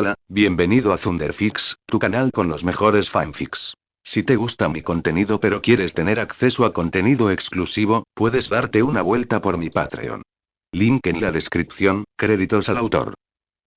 Hola, bienvenido a Thunderfix, tu canal con los mejores fanfics. Si te gusta mi contenido pero quieres tener acceso a contenido exclusivo, puedes darte una vuelta por mi Patreon. Link en la descripción, créditos al autor.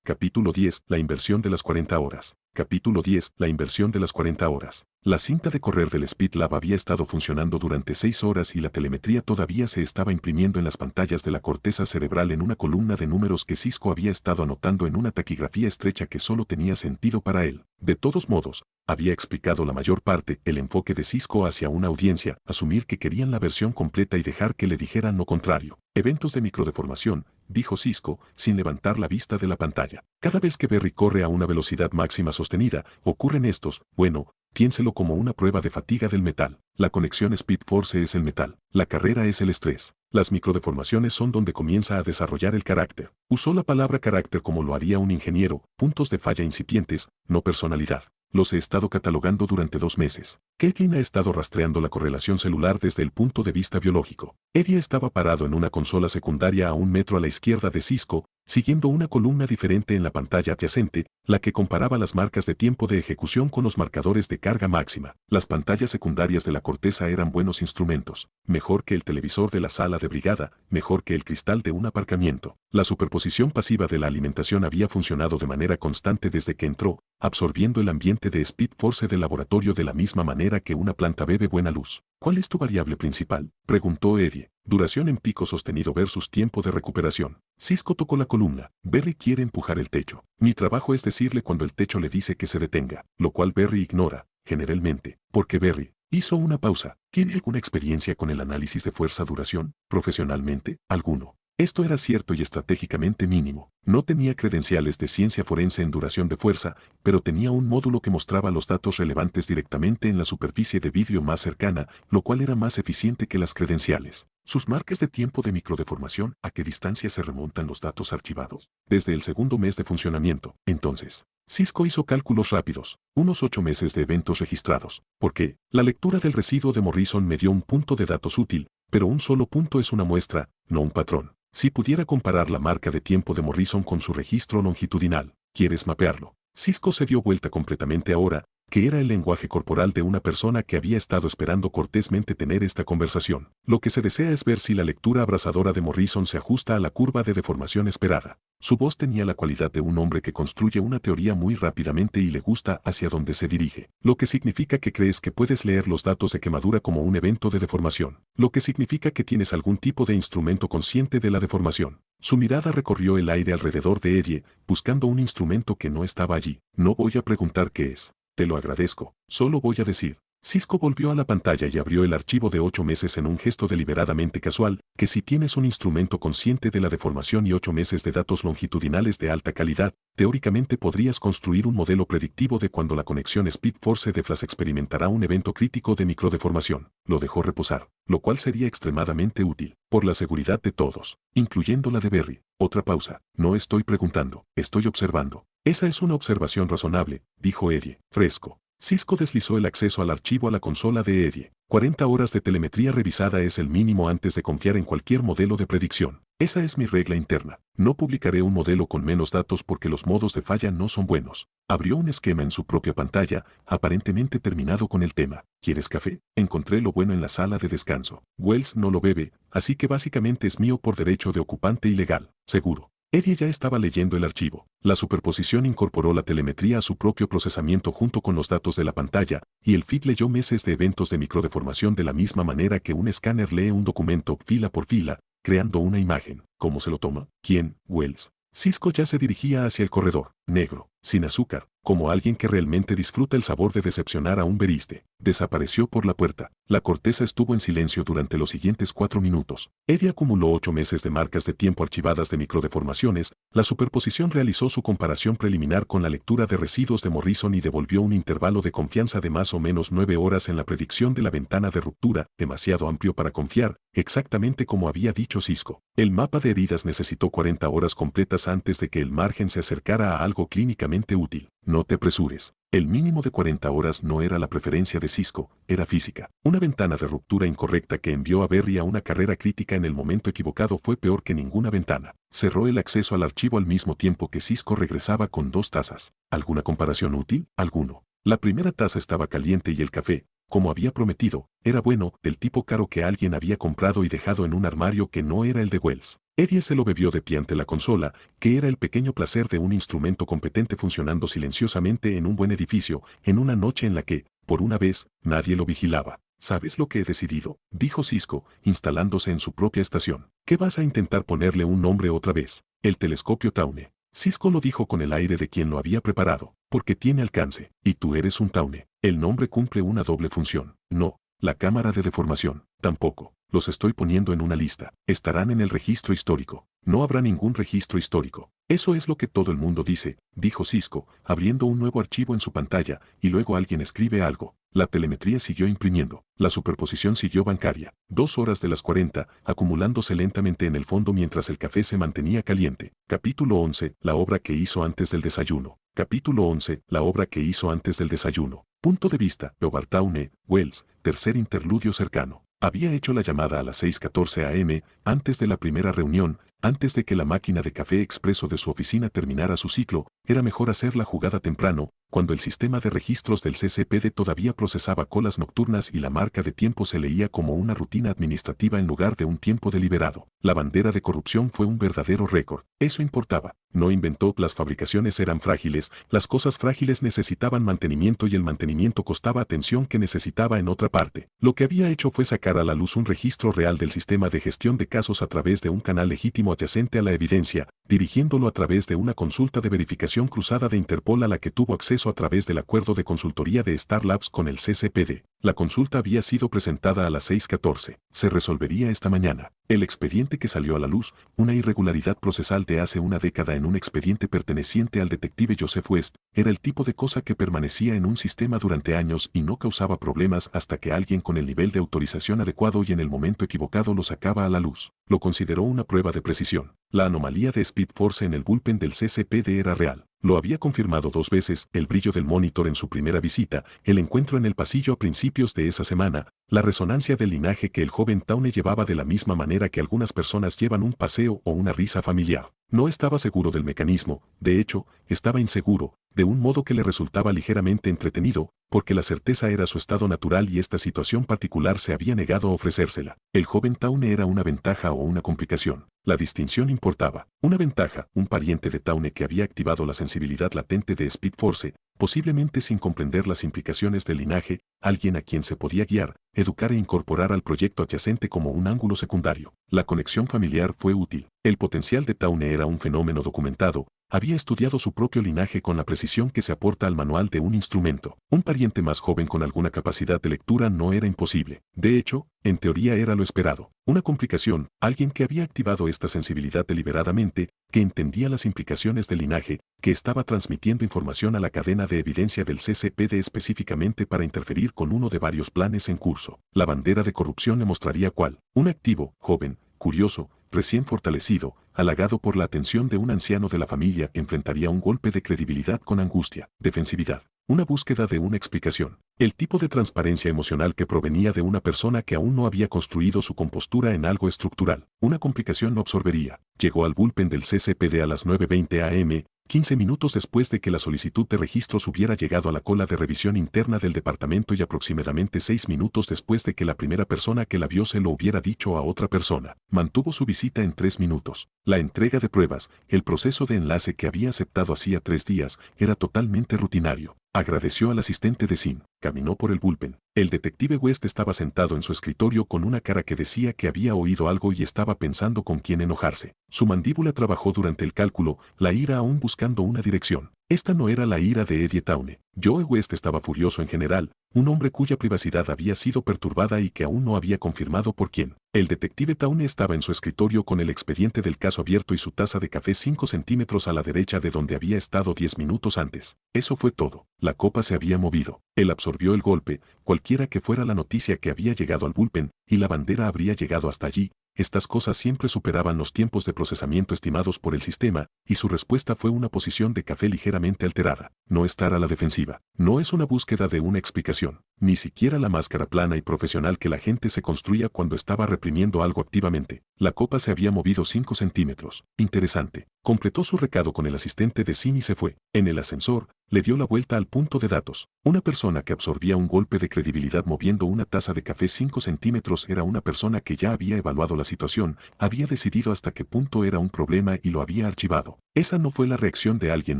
Capítulo 10. La inversión de las 40 horas. Capítulo 10. La inversión de las 40 horas. La cinta de correr del Speed Lab había estado funcionando durante 6 horas y la telemetría todavía se estaba imprimiendo en las pantallas de la corteza cerebral en una columna de números que Cisco había estado anotando en una taquigrafía estrecha que solo tenía sentido para él. De todos modos, había explicado la mayor parte, el enfoque de Cisco hacia una audiencia, asumir que querían la versión completa y dejar que le dijeran lo contrario. Eventos de microdeformación, dijo Cisco, sin levantar la vista de la pantalla. Cada vez que Berry corre a una velocidad máxima sostenida, ocurren estos, bueno, piénselo como una prueba de fatiga del metal. La conexión Speed Force es el metal. La carrera es el estrés. Las microdeformaciones son donde comienza a desarrollar el carácter. Usó la palabra carácter como lo haría un ingeniero, puntos de falla incipientes, no personalidad. Los he estado catalogando durante 2 meses. Caitlin ha estado rastreando la correlación celular desde el punto de vista biológico. Eddie estaba parado en una consola secundaria a 1 metro a la izquierda de Cisco, siguiendo una columna diferente en la pantalla adyacente, la que comparaba las marcas de tiempo de ejecución con los marcadores de carga máxima. Las pantallas secundarias de la corteza eran buenos instrumentos, mejor que el televisor de la sala de brigada, mejor que el cristal de un aparcamiento. La superposición pasiva de la alimentación había funcionado de manera constante desde que entró, absorbiendo el ambiente de Speed Force del laboratorio de la misma manera que una planta bebe buena luz. ¿Cuál es tu variable principal?, preguntó Eddie. Duración en pico sostenido versus tiempo de recuperación. Cisco tocó la columna. Berry quiere empujar el techo. Mi trabajo es decirle cuando el techo le dice que se detenga, lo cual Berry ignora, generalmente, porque Berry hizo una pausa. ¿Tiene alguna experiencia con el análisis de fuerza-duración? Profesionalmente, alguno. Esto era cierto y estratégicamente mínimo. No tenía credenciales de ciencia forense en duración de fuerza, pero tenía un módulo que mostraba los datos relevantes directamente en la superficie de vidrio más cercana, lo cual era más eficiente que las credenciales. Sus marcas de tiempo de microdeformación, ¿a qué distancia se remontan los datos archivados? Desde el segundo mes de funcionamiento. Entonces, Cisco hizo cálculos rápidos, unos 8 meses de eventos registrados. ¿Por qué? La lectura del residuo de Morrison me dio un punto de datos útil, pero un solo punto es una muestra, no un patrón. Si pudiera comparar la marca de tiempo de Morrison con su registro longitudinal, ¿quieres mapearlo? Cisco se dio vuelta completamente ahora, que era el lenguaje corporal de una persona que había estado esperando cortésmente tener esta conversación. Lo que se desea es ver si la lectura abrasadora de Morrison se ajusta a la curva de deformación esperada. Su voz tenía la cualidad de un hombre que construye una teoría muy rápidamente y le gusta hacia dónde se dirige. Lo que significa que crees que puedes leer los datos de quemadura como un evento de deformación. Lo que significa que tienes algún tipo de instrumento consciente de la deformación. Su mirada recorrió el aire alrededor de Eddie, buscando un instrumento que no estaba allí. No voy a preguntar qué es. Te lo agradezco, solo voy a decir. Cisco volvió a la pantalla y abrió el archivo de 8 meses en un gesto deliberadamente casual, que si tienes un instrumento consciente de la deformación y 8 meses de datos longitudinales de alta calidad, teóricamente podrías construir un modelo predictivo de cuando la conexión Speed Force de Flash experimentará un evento crítico de microdeformación. Lo dejó reposar, lo cual sería extremadamente útil, por la seguridad de todos, incluyendo la de Berry. Otra pausa. No estoy preguntando, estoy observando. Esa es una observación razonable, dijo Eddie, fresco. Cisco deslizó el acceso al archivo a la consola de Eddie. 40 horas de telemetría revisada es el mínimo antes de confiar en cualquier modelo de predicción. Esa es mi regla interna. No publicaré un modelo con menos datos porque los modos de falla no son buenos. Abrió un esquema en su propia pantalla, aparentemente terminado con el tema. ¿Quieres café? Encontré lo bueno en la sala de descanso. Wells no lo bebe, así que básicamente es mío por derecho de ocupante ilegal. Seguro. Eddie ya estaba leyendo el archivo. La superposición incorporó la telemetría a su propio procesamiento junto con los datos de la pantalla, y el feed leyó meses de eventos de microdeformación de la misma manera que un escáner lee un documento fila por fila, creando una imagen. ¿Cómo se lo toma? ¿Quién? Wells. Cisco ya se dirigía hacia el corredor, negro, sin azúcar, como alguien que realmente disfruta el sabor de decepcionar a un beriste. Desapareció por la puerta. La corteza estuvo en silencio durante los siguientes 4 minutos. Eddie acumuló 8 meses de marcas de tiempo archivadas de microdeformaciones. La superposición realizó su comparación preliminar con la lectura de residuos de Morrison y devolvió un intervalo de confianza de más o menos 9 horas en la predicción de la ventana de ruptura, demasiado amplio para confiar, exactamente como había dicho Cisco. El mapa de heridas necesitó 40 horas completas antes de que el margen se acercara a algo clínicamente útil. no te apresures. El mínimo de 40 horas no era la preferencia de Cisco, era física. Una ventana de ruptura incorrecta que envió a Berry a una carrera crítica en el momento equivocado fue peor que ninguna ventana. Cerró el acceso al archivo al mismo tiempo que Cisco regresaba con 2 tazas. ¿Alguna comparación útil? Alguno. La primera taza estaba caliente y el café, como había prometido, era bueno, del tipo caro que alguien había comprado y dejado en un armario que no era el de Wells. Eddie se lo bebió de pie ante la consola, que era el pequeño placer de un instrumento competente funcionando silenciosamente en un buen edificio, en una noche en la que, por una vez, nadie lo vigilaba. ¿Sabes lo que he decidido?, dijo Cisco, instalándose en su propia estación. ¿Qué vas a intentar ponerle un nombre otra vez? El telescopio Tawne. Cisco lo dijo con el aire de quien lo había preparado, porque tiene alcance, y tú eres un Tawne. El nombre cumple una doble función. No, la cámara de deformación, tampoco. Los estoy poniendo en una lista. Estarán en el registro histórico. No habrá ningún registro histórico. Eso es lo que todo el mundo dice, dijo Cisco, abriendo un nuevo archivo en su pantalla, y luego alguien escribe algo. La telemetría siguió imprimiendo. La superposición siguió bancaria. 2 horas de las 40, acumulándose lentamente en el fondo mientras el café se mantenía caliente. Capítulo 11, la obra que hizo antes del desayuno. Capítulo 11, la obra que hizo antes del desayuno. Punto de vista, Hobart Tawne, Wells, tercer interludio cercano. Había hecho la llamada a las 6:14 am, antes de la primera reunión, antes de que la máquina de café expreso de su oficina terminara su ciclo. Era mejor hacer la jugada temprano, cuando el sistema de registros del CCPD todavía procesaba colas nocturnas y la marca de tiempo se leía como una rutina administrativa en lugar de un tiempo deliberado. La bandera de corrupción fue un verdadero récord. Eso importaba. No inventó, las fabricaciones eran frágiles, las cosas frágiles necesitaban mantenimiento y el mantenimiento costaba atención que necesitaba en otra parte. Lo que había hecho fue sacar a la luz un registro real del sistema de gestión de casos a través de un canal legítimo adyacente a la evidencia, dirigiéndolo a través de una consulta de verificación cruzada de Interpol a la que tuvo acceso a través del acuerdo de consultoría de Star Labs con el CCPD. La consulta había sido presentada a las 6:14. Se resolvería esta mañana. El expediente que salió a la luz, una irregularidad procesal de hace una década en un expediente perteneciente al detective Joseph West, era el tipo de cosa que permanecía en un sistema durante años y no causaba problemas hasta que alguien con el nivel de autorización adecuado y en el momento equivocado lo sacaba a la luz. Lo consideró una prueba de precisión. La anomalía de Speed Force en el bullpen del CCPD era real. Lo había confirmado 2 veces, el brillo del monitor en su primera visita, el encuentro en el pasillo a principios de esa semana, la resonancia del linaje que el joven Tawne llevaba de la misma manera que algunas personas llevan un paseo o una risa familiar. No estaba seguro del mecanismo, de hecho, estaba inseguro, de un modo que le resultaba ligeramente entretenido, porque la certeza era su estado natural y esta situación particular se había negado a ofrecérsela. El joven Tawne era una ventaja o una complicación. La distinción importaba. Una ventaja, un pariente de Tawne que había activado la sensibilidad latente de Speed Force, posiblemente sin comprender las implicaciones del linaje, alguien a quien se podía guiar, educar e incorporar al proyecto adyacente como un ángulo secundario. La conexión familiar fue útil. El potencial de Tawne era un fenómeno documentado. Había estudiado su propio linaje con la precisión que se aporta al manual de un instrumento. Un pariente más joven con alguna capacidad de lectura no era imposible. De hecho, en teoría era lo esperado. Una complicación, alguien que había activado esta sensibilidad deliberadamente, que entendía las implicaciones del linaje, que estaba transmitiendo información a la cadena de evidencia del CCPD específicamente para interferir con uno de varios planes en curso. La bandera de corrupción le mostraría cuál. Un activo, joven, curioso, recién fortalecido, halagado por la atención de un anciano de la familia, enfrentaría un golpe de credibilidad con angustia, defensividad, una búsqueda de una explicación. El tipo de transparencia emocional que provenía de una persona que aún no había construido su compostura en algo estructural. Una complicación lo absorbería. Llegó al bullpen del CCPD a las 9:20 am, 15 minutos después de que la solicitud de registros hubiera llegado a la cola de revisión interna del departamento y aproximadamente 6 minutos después de que la primera persona que la vio se lo hubiera dicho a otra persona. Mantuvo su visita en 3 minutos. La entrega de pruebas, el proceso de enlace que había aceptado hacía 3 días, era totalmente rutinario. Agradeció al asistente de Sin. Caminó por el bullpen. El detective West estaba sentado en su escritorio con una cara que decía que había oído algo y estaba pensando con quién enojarse. Su mandíbula trabajó durante el cálculo, la ira aún buscando una dirección. Esta no era la ira de Eddie Tawne. Joe West estaba furioso en general, un hombre cuya privacidad había sido perturbada y que aún no había confirmado por quién. El detective Tawne estaba en su escritorio con el expediente del caso abierto y su taza de café 5 centímetros a la derecha de donde había estado 10 minutos antes. Eso fue todo. La copa se había movido. Él absorbió el golpe, cualquiera que fuera la noticia que había llegado al bullpen, y la bandera habría llegado hasta allí, estas cosas siempre superaban los tiempos de procesamiento estimados por el sistema, y su respuesta fue una posición de café ligeramente alterada. No estar a la defensiva. No es una búsqueda de una explicación, ni siquiera la máscara plana y profesional que la gente se construía cuando estaba reprimiendo algo activamente. La copa se había movido 5 centímetros. Interesante. Completó su recado con el asistente de Sin y se fue. En el ascensor, le dio la vuelta al punto de datos. Una persona que absorbía un golpe de credibilidad moviendo una taza de café 5 centímetros era una persona que ya había evaluado la situación, había decidido hasta qué punto era un problema y lo había archivado. Esa no fue la reacción de alguien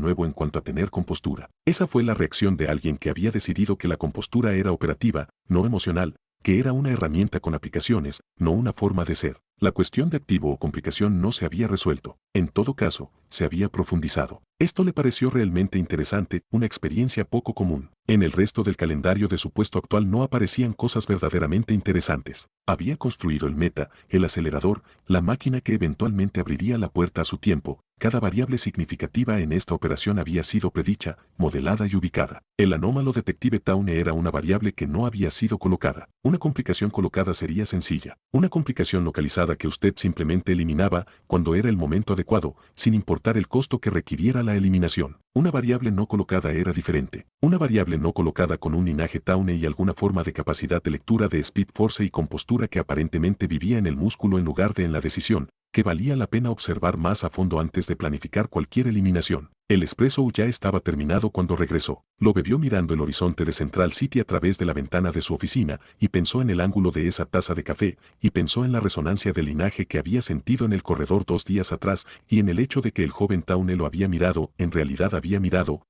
nuevo en cuanto a tener compostura. Esa fue la reacción de alguien que había decidido que la compostura era operativa, no emocional, que era una herramienta con aplicaciones, no una forma de ser. La cuestión de activo o complicación no se había resuelto. En todo caso, se había profundizado. Esto le pareció realmente interesante, una experiencia poco común. En el resto del calendario de su puesto actual no aparecían cosas verdaderamente interesantes. Había construido el meta, el acelerador, la máquina que eventualmente abriría la puerta a su tiempo. Cada variable significativa en esta operación había sido predicha, modelada y ubicada. El anómalo detective Tawne era una variable que no había sido colocada. Una complicación colocada sería sencilla. Una complicación localizada que usted simplemente eliminaba cuando era el momento adecuado, sin importar el costo que requiriera la eliminación. Una variable no colocada era diferente. Una variable no colocada con un linaje Tawne y alguna forma de capacidad de lectura de Speed Force y compostura que aparentemente vivía en el músculo en lugar de en la decisión, que valía la pena observar más a fondo antes de planificar cualquier eliminación. El espresso ya estaba terminado cuando regresó. Lo bebió mirando el horizonte de Central City a través de la ventana de su oficina, y pensó en el ángulo de esa taza de café, y pensó en la resonancia del linaje que había sentido en el corredor 2 días atrás, y en el hecho de que el joven Tawne lo había mirado, en realidad había mirado,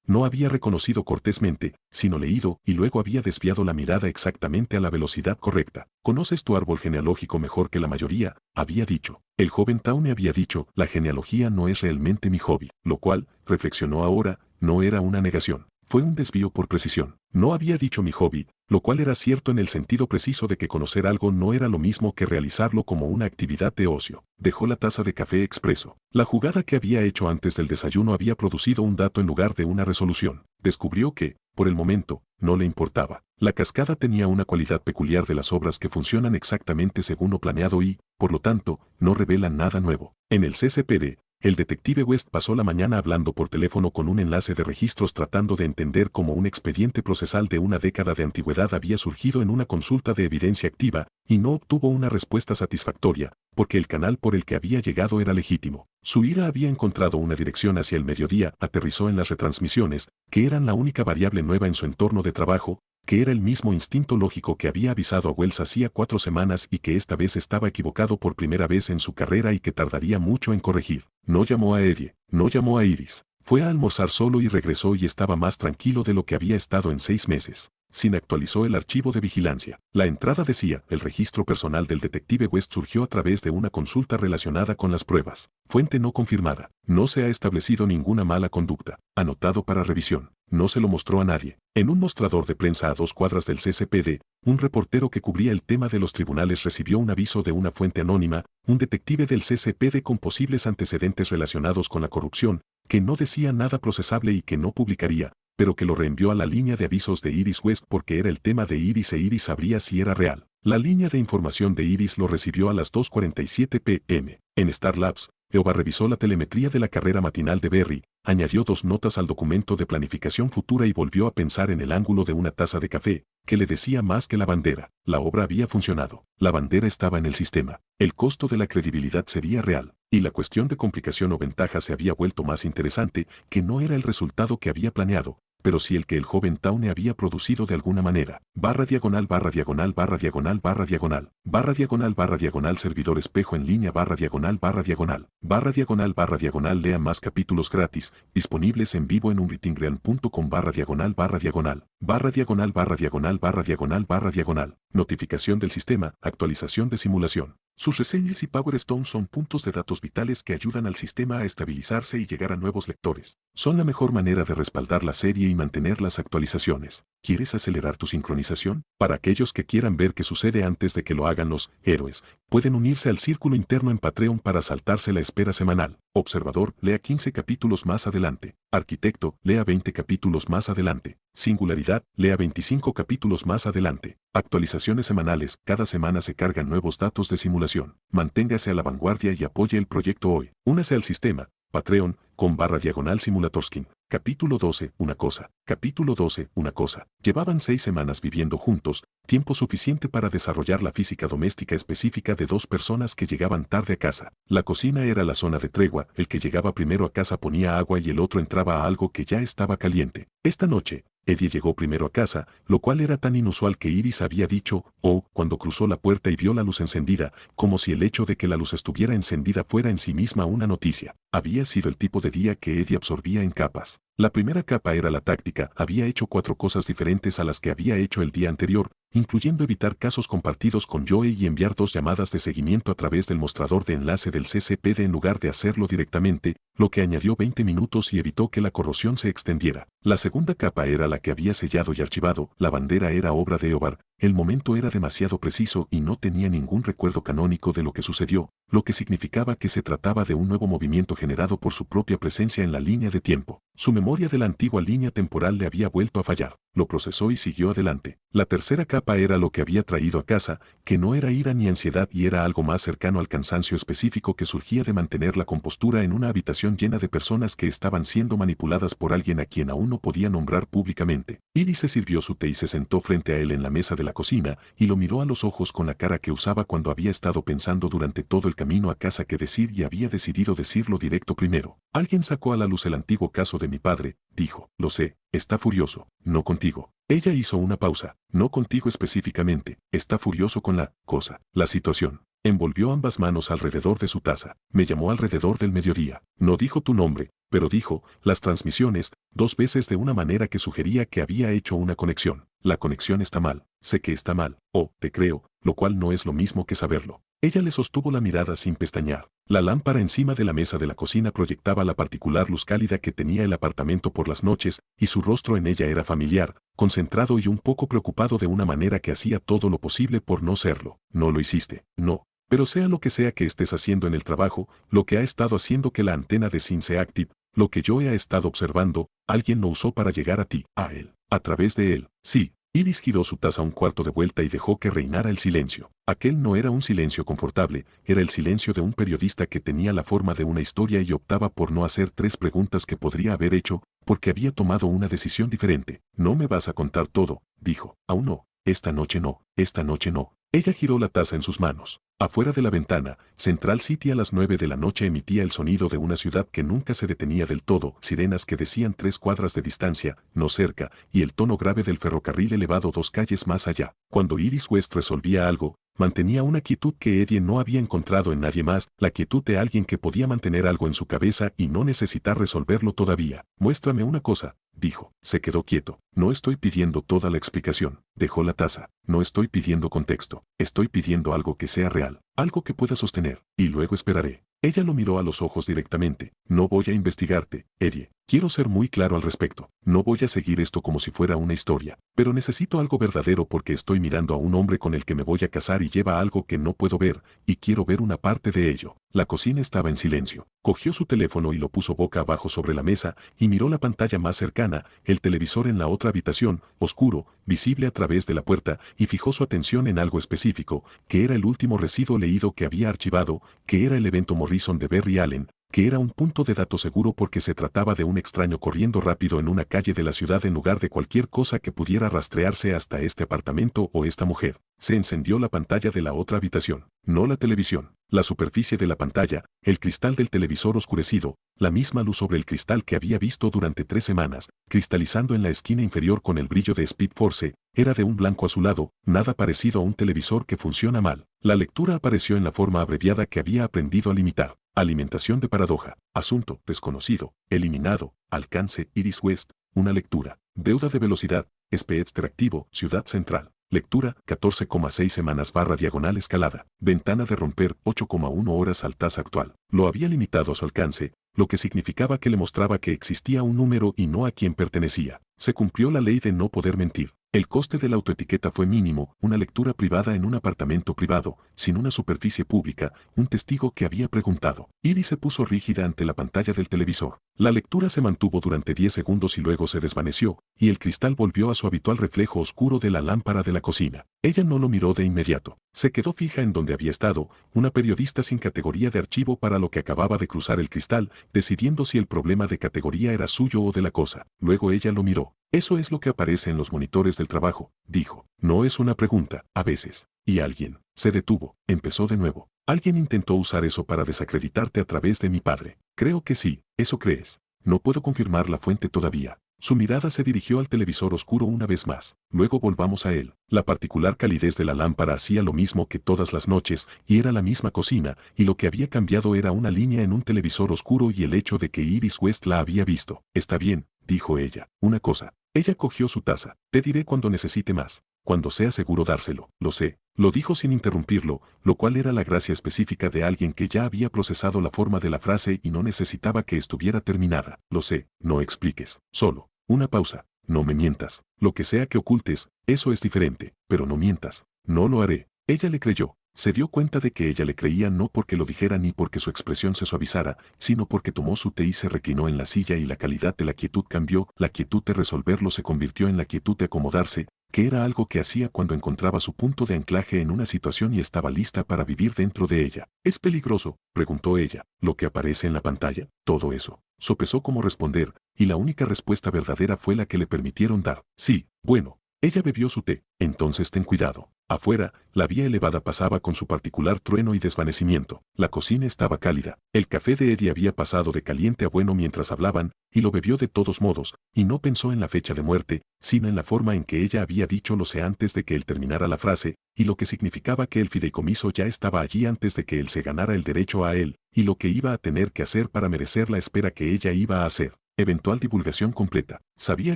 no había reconocido cortésmente, sino leído, y luego había desviado la mirada exactamente a la velocidad correcta. «Conoces tu árbol genealógico mejor que la mayoría», había dicho. El joven Tawne había dicho, «La genealogía no es realmente mi hobby», lo cual, reflexionó ahora, no era una negación. Fue un desvío por precisión. No había dicho mi hobby, lo cual era cierto en el sentido preciso de que conocer algo no era lo mismo que realizarlo como una actividad de ocio. Dejó la taza de café expreso. La jugada que había hecho antes del desayuno había producido un dato en lugar de una resolución. Descubrió que, por el momento, no le importaba. La cascada tenía una cualidad peculiar de las obras que funcionan exactamente según lo planeado y, por lo tanto, no revelan nada nuevo. En el CCPD, el detective West pasó la mañana hablando por teléfono con un enlace de registros tratando de entender cómo un expediente procesal de una década de antigüedad había surgido en una consulta de evidencia activa, y no obtuvo una respuesta satisfactoria, porque el canal por el que había llegado era legítimo. Su ira había encontrado una dirección hacia el mediodía, aterrizó en las retransmisiones, que eran la única variable nueva en su entorno de trabajo, que era el mismo instinto lógico que había avisado a Wells hacía 4 semanas y que esta vez estaba equivocado por primera vez en su carrera y que tardaría mucho en corregir. No llamó a Eddie, no llamó a Iris. Fue a almorzar solo y regresó y estaba más tranquilo de lo que había estado en 6 meses. Sin actualizó el archivo de vigilancia. La entrada decía, el registro personal del detective West surgió a través de una consulta relacionada con las pruebas. Fuente no confirmada. No se ha establecido ninguna mala conducta. Anotado para revisión. No se lo mostró a nadie. En un mostrador de prensa a 2 cuadras del CCPD, un reportero que cubría el tema de los tribunales recibió un aviso de una fuente anónima, un detective del CCPD con posibles antecedentes relacionados con la corrupción, que no decía nada procesable y que no publicaría, pero que lo reenvió a la línea de avisos de Iris West porque era el tema de Iris e Iris sabría si era real. La línea de información de Iris lo recibió a las 2:47 p.m. En Star Labs, Eoba revisó la telemetría de la carrera matinal de Berry, añadió 2 notas al documento de planificación futura y volvió a pensar en el ángulo de una taza de café, que le decía más que la bandera. La obra había funcionado. La bandera estaba en el sistema. El costo de la credibilidad sería real. Y la cuestión de complicación o ventaja se había vuelto más interesante, que no era el resultado que había planeado, pero sí el que el joven Tawne había producido de alguna manera. // servidor espejo en línea // lea más capítulos gratis, disponibles en vivo en unretingreal.com // notificación del sistema, actualización de simulación. Sus reseñas y Power Stone son puntos de datos vitales que ayudan al sistema a estabilizarse y llegar a nuevos lectores. Son la mejor manera de respaldar la serie y mantener las actualizaciones. ¿Quieres acelerar tu sincronización? Para aquellos que quieran ver qué sucede antes de que lo hagan los héroes, pueden unirse al círculo interno en Patreon para saltarse la espera semanal. Observador, lea 15 capítulos más adelante. Arquitecto, lea 20 capítulos más adelante. Singularidad, lea 25 capítulos más adelante. Actualizaciones semanales, cada semana se cargan nuevos datos de simulación. Manténgase a la vanguardia y apoye el proyecto hoy. Únase al sistema, Patreon, /Simulatorskin. Capítulo 12, una cosa. Capítulo 12, una cosa. Llevaban 6 semanas viviendo juntos, tiempo suficiente para desarrollar la física doméstica específica de 2 personas que llegaban tarde a casa. La cocina era la zona de tregua, el que llegaba primero a casa ponía agua y el otro entraba a algo que ya estaba caliente. Esta noche, Eddie llegó primero a casa, lo cual era tan inusual que Iris había dicho, cuando cruzó la puerta y vio la luz encendida, como si el hecho de que la luz estuviera encendida fuera en sí misma una noticia. Había sido el tipo de día que Eddie absorbía en capas. La primera capa era la táctica, había hecho 4 cosas diferentes a las que había hecho el día anterior, incluyendo evitar casos compartidos con Joey y enviar 2 llamadas de seguimiento a través del mostrador de enlace del CCPD en lugar de hacerlo directamente, lo que añadió 20 minutos y evitó que la corrosión se extendiera. La segunda capa era la que había sellado y archivado, la bandera era obra de Eobar, el momento era demasiado preciso y no tenía ningún recuerdo canónico de lo que sucedió, lo que significaba que se trataba de un nuevo movimiento generado por su propia presencia en la línea de tiempo. Su memoria de la antigua línea temporal le había vuelto a fallar. Lo procesó y siguió adelante. La tercera capa era lo que había traído a casa, que no era ira ni ansiedad y era algo más cercano al cansancio específico que surgía de mantener la compostura en una habitación llena de personas que estaban siendo manipuladas por alguien a quien aún no podía nombrar públicamente. Iris se sirvió su té y se sentó frente a él en la mesa de la cocina y lo miró a los ojos con la cara que usaba cuando había estado pensando durante todo el camino a casa qué decir y había decidido decirlo directo primero. Alguien sacó a la luz el antiguo caso de mi padre, dijo. Lo sé, está furioso, no contigo. Ella hizo una pausa, no contigo específicamente, está furioso con la cosa, la situación. Envolvió ambas manos alrededor de su taza, me llamó alrededor del mediodía. No dijo tu nombre, pero dijo, las transmisiones, 2 veces de una manera que sugería que había hecho una conexión. La conexión está mal, sé que está mal, te creo, lo cual no es lo mismo que saberlo. Ella le sostuvo la mirada sin pestañear. La lámpara encima de la mesa de la cocina proyectaba la particular luz cálida que tenía el apartamento por las noches, y su rostro en ella era familiar, concentrado y un poco preocupado de una manera que hacía todo lo posible por no serlo. No lo hiciste, no. Pero sea lo que sea que estés haciendo en el trabajo, lo que ha estado haciendo que la antena de Sync Active, lo que yo he estado observando, alguien lo usó para llegar a ti, a él, a través de él. Sí. Iris giró su taza un cuarto de vuelta y dejó que reinara el silencio. Aquel no era un silencio confortable, era el silencio de un periodista que tenía la forma de una historia y optaba por no hacer 3 preguntas que podría haber hecho, porque había tomado una decisión diferente. No me vas a contar todo, dijo. Aún no, esta noche no, esta noche no. Ella giró la taza en sus manos. Afuera de la ventana, Central City a las 9 de la noche emitía el sonido de una ciudad que nunca se detenía del todo, sirenas que decían 3 cuadras de distancia, no cerca, y el tono grave del ferrocarril elevado 2 calles más allá. Cuando Iris West resolvía algo, mantenía una quietud que Eddie no había encontrado en nadie más, la quietud de alguien que podía mantener algo en su cabeza y no necesitar resolverlo todavía. Muéstrame una cosa, dijo. Se quedó quieto. No estoy pidiendo toda la explicación. Dejó la taza. No estoy pidiendo contexto. Estoy pidiendo algo que sea real, algo que pueda sostener, y luego esperaré. Ella lo miró a los ojos directamente. No voy a investigarte, Eddie. Quiero ser muy claro al respecto. No voy a seguir esto como si fuera una historia, pero necesito algo verdadero porque estoy mirando a un hombre con el que me voy a casar y lleva algo que no puedo ver, y quiero ver una parte de ello. La cocina estaba en silencio. Cogió su teléfono y lo puso boca abajo sobre la mesa y miró la pantalla más cercana, el televisor en la otra habitación, oscuro, visible a través de la puerta, y fijó su atención en algo específico, que era el último residuo leído que había archivado, que era el evento Morrison de Barry Allen, que era un punto de datos seguro porque se trataba de un extraño corriendo rápido en una calle de la ciudad en lugar de cualquier cosa que pudiera rastrearse hasta este apartamento o esta mujer. Se encendió la pantalla de la otra habitación, no la televisión. La superficie de la pantalla, el cristal del televisor oscurecido, la misma luz sobre el cristal que había visto durante 3 semanas, cristalizando en la esquina inferior con el brillo de Speed Force, era de un blanco azulado, nada parecido a un televisor que funciona mal. La lectura apareció en la forma abreviada que había aprendido a limitar. Alimentación de paradoja, asunto, desconocido, eliminado, alcance, Iris West, una lectura. Deuda de velocidad, speed extractivo, ciudad central. Lectura, 14,6 semanas / escalada. Ventana de romper, 8,1 horas al tasa actual. Lo había limitado a su alcance, lo que significaba que le mostraba que existía un número y no a quien pertenecía. Se cumplió la ley de no poder mentir. El coste de la autoetiqueta fue mínimo, una lectura privada en un apartamento privado, sin una superficie pública, un testigo que había preguntado. Iris se puso rígida ante la pantalla del televisor. La lectura se mantuvo durante 10 segundos y luego se desvaneció, y el cristal volvió a su habitual reflejo oscuro de la lámpara de la cocina. Ella no lo miró de inmediato. Se quedó fija en donde había estado, una periodista sin categoría de archivo para lo que acababa de cruzar el cristal, decidiendo si el problema de categoría era suyo o de la cosa. Luego ella lo miró. Eso es lo que aparece en los monitores del trabajo, dijo. No es una pregunta, a veces. Y alguien se detuvo, empezó de nuevo. Alguien intentó usar eso para desacreditarte a través de mi padre. Creo que sí, eso crees. No puedo confirmar la fuente todavía. Su mirada se dirigió al televisor oscuro una vez más. Luego volvamos a él. La particular calidez de la lámpara hacía lo mismo que todas las noches, y era la misma cocina, y lo que había cambiado era una línea en un televisor oscuro y el hecho de que Iris West la había visto. Está bien, dijo ella. Una cosa. Ella cogió su taza. Te diré cuando necesite más. Cuando sea seguro dárselo. Lo sé. Lo dijo sin interrumpirlo, lo cual era la gracia específica de alguien que ya había procesado la forma de la frase y no necesitaba que estuviera terminada. Lo sé. No expliques. Solo. Una pausa. No me mientas. Lo que sea que ocultes, eso es diferente. Pero no mientas. No lo haré. Ella le creyó. Se dio cuenta de que ella le creía no porque lo dijera ni porque su expresión se suavizara, sino porque tomó su té y se reclinó en la silla y la calidad de la quietud cambió, la quietud de resolverlo se convirtió en la quietud de acomodarse, que era algo que hacía cuando encontraba su punto de anclaje en una situación y estaba lista para vivir dentro de ella. ¿Es peligroso?, preguntó ella. ¿Lo que aparece en la pantalla? Todo eso. Sopesó cómo responder, y la única respuesta verdadera fue la que le permitieron dar. Sí, bueno. Ella bebió su té. Entonces ten cuidado. Afuera, la vía elevada pasaba con su particular trueno y desvanecimiento. La cocina estaba cálida. El café de Eddie había pasado de caliente a bueno mientras hablaban, y lo bebió de todos modos, y no pensó en la fecha de muerte, sino en la forma en que ella había dicho lo sé antes de que él terminara la frase, y lo que significaba que el fideicomiso ya estaba allí antes de que él se ganara el derecho a él, y lo que iba a tener que hacer para merecer la espera que ella iba a hacer. Eventual divulgación completa. Sabía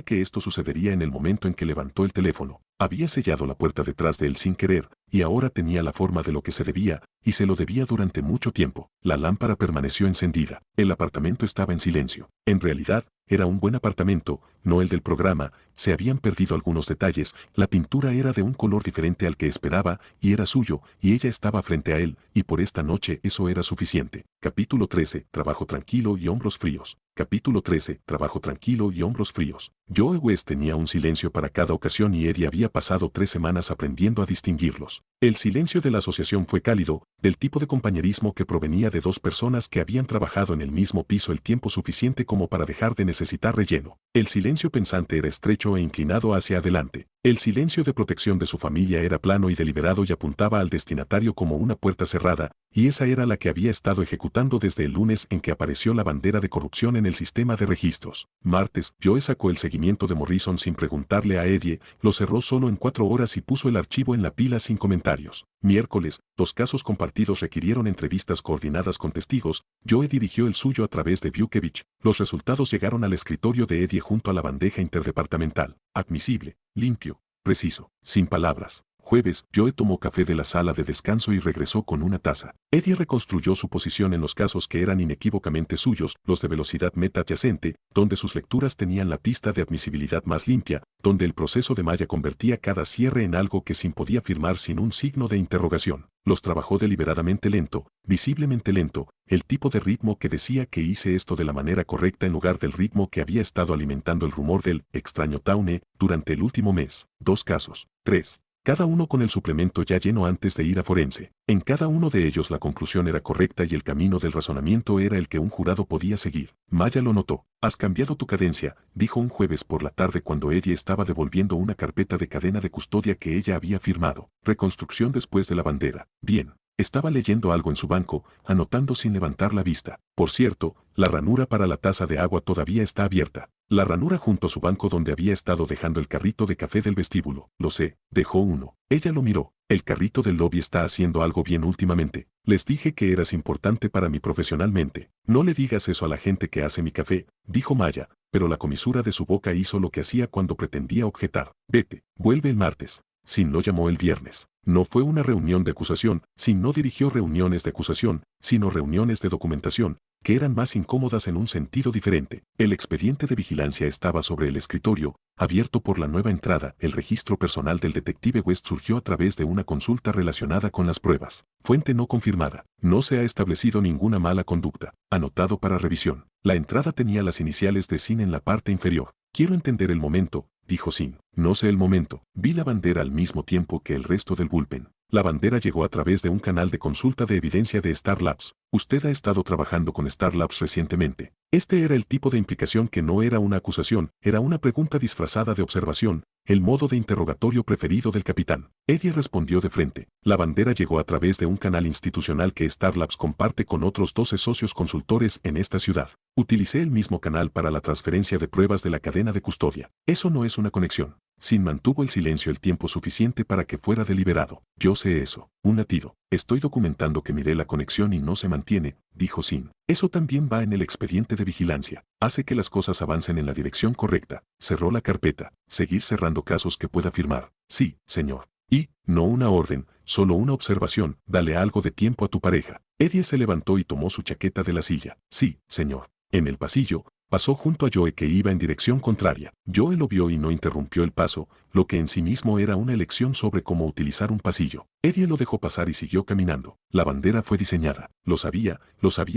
que esto sucedería en el momento en que levantó el teléfono. Había sellado la puerta detrás de él sin querer, y ahora tenía la forma de lo que se debía, y se lo debía durante mucho tiempo. La lámpara permaneció encendida. El apartamento estaba en silencio. En realidad, era un buen apartamento, no el del programa, se habían perdido algunos detalles, la pintura era de un color diferente al que esperaba, y era suyo, y ella estaba frente a él, y por esta noche eso era suficiente. Capítulo 13, trabajo tranquilo y hombros fríos. Capítulo 13, trabajo tranquilo y hombros fríos. Joe West tenía un silencio para cada ocasión y Eddie había pasado 3 semanas aprendiendo a distinguirlos. El silencio de la asociación fue cálido, del tipo de compañerismo que provenía de dos personas que habían trabajado en el mismo piso el tiempo suficiente como para dejar de necesitar relleno. El silencio pensante era estrecho e inclinado hacia adelante. El silencio de protección de su familia era plano y deliberado y apuntaba al destinatario como una puerta cerrada, y esa era la que había estado ejecutando desde el lunes en que apareció la bandera de corrupción en el sistema de registros. Martes, Joe sacó el seguimiento de Morrison sin preguntarle a Eddie, lo cerró solo en 4 horas y puso el archivo en la pila sin comentarios. Miércoles, 2 casos compartidos requirieron entrevistas coordinadas con testigos, Joe dirigió el suyo a través de Bukevich. Los resultados llegaron al escritorio de Eddie junto a la bandeja interdepartamental. Admisible, limpio, preciso, sin palabras. Jueves, Joe tomó café de la sala de descanso y regresó con una taza. Eddie reconstruyó su posición en los casos que eran inequívocamente suyos, los de velocidad meta adyacente, donde sus lecturas tenían la pista de admisibilidad más limpia, donde el proceso de malla convertía cada cierre en algo que sin podía firmar sin un signo de interrogación. Los trabajó deliberadamente lento, visiblemente lento, el tipo de ritmo que decía que hice esto de la manera correcta en lugar del ritmo que había estado alimentando el rumor del extraño Tawne durante el último mes. 2 casos. 3. Cada uno con el suplemento ya lleno antes de ir a forense. En cada uno de ellos la conclusión era correcta y el camino del razonamiento era el que un jurado podía seguir. Maya lo notó. Has cambiado tu cadencia, dijo un jueves por la tarde cuando ella estaba devolviendo una carpeta de cadena de custodia que ella había firmado. Reconstrucción después de la bandera. Bien. Estaba leyendo algo en su banco, anotando sin levantar la vista. Por cierto, la ranura para la taza de agua todavía está abierta. La ranura junto a su banco donde había estado dejando el carrito de café del vestíbulo. Lo sé, dejó uno. Ella lo miró. El carrito del lobby está haciendo algo bien últimamente. Les dije que eras importante para mí profesionalmente. No le digas eso a la gente que hace mi café, dijo Maya, pero la comisura de su boca hizo lo que hacía cuando pretendía objetar. Vete, vuelve el martes. Sin lo llamó el viernes. No fue una reunión de acusación, Sin no dirigió reuniones de acusación, sino reuniones de documentación, que eran más incómodas en un sentido diferente. El expediente de vigilancia estaba sobre el escritorio, abierto por la nueva entrada. El registro personal del detective West surgió a través de una consulta relacionada con las pruebas. Fuente no confirmada. No se ha establecido ninguna mala conducta. Anotado para revisión. La entrada tenía las iniciales de Sin en la parte inferior. Quiero entender el momento, dijo Sin. No sé el momento. Vi la bandera al mismo tiempo que el resto del bullpen. La bandera llegó a través de un canal de consulta de evidencia de Star Labs. Usted ha estado trabajando con Star Labs recientemente. Este era el tipo de implicación que no era una acusación, era una pregunta disfrazada de observación, el modo de interrogatorio preferido del capitán. Eddie respondió de frente. La bandera llegó a través de un canal institucional que Star Labs comparte con otros 12 socios consultores en esta ciudad. Utilicé el mismo canal para la transferencia de pruebas de la cadena de custodia. Eso no es una conexión. Sin mantuvo el silencio el tiempo suficiente para que fuera deliberado. Yo sé eso. Un latido. Estoy documentando que miré la conexión y no se mantiene, dijo Sin. Eso también va en el expediente de vigilancia. Hace que las cosas avancen en la dirección correcta. Cerró la carpeta. Seguir cerrando casos que pueda firmar. Sí, señor. Y, no una orden, solo una observación. Dale algo de tiempo a tu pareja. Eddie se levantó y tomó su chaqueta de la silla. Sí, señor. En el pasillo, pasó junto a Joe que iba en dirección contraria. Joe lo vio y no interrumpió el paso, lo que en sí mismo era una elección sobre cómo utilizar un pasillo. Eddie lo dejó pasar y siguió caminando. La bandera fue diseñada. Lo sabía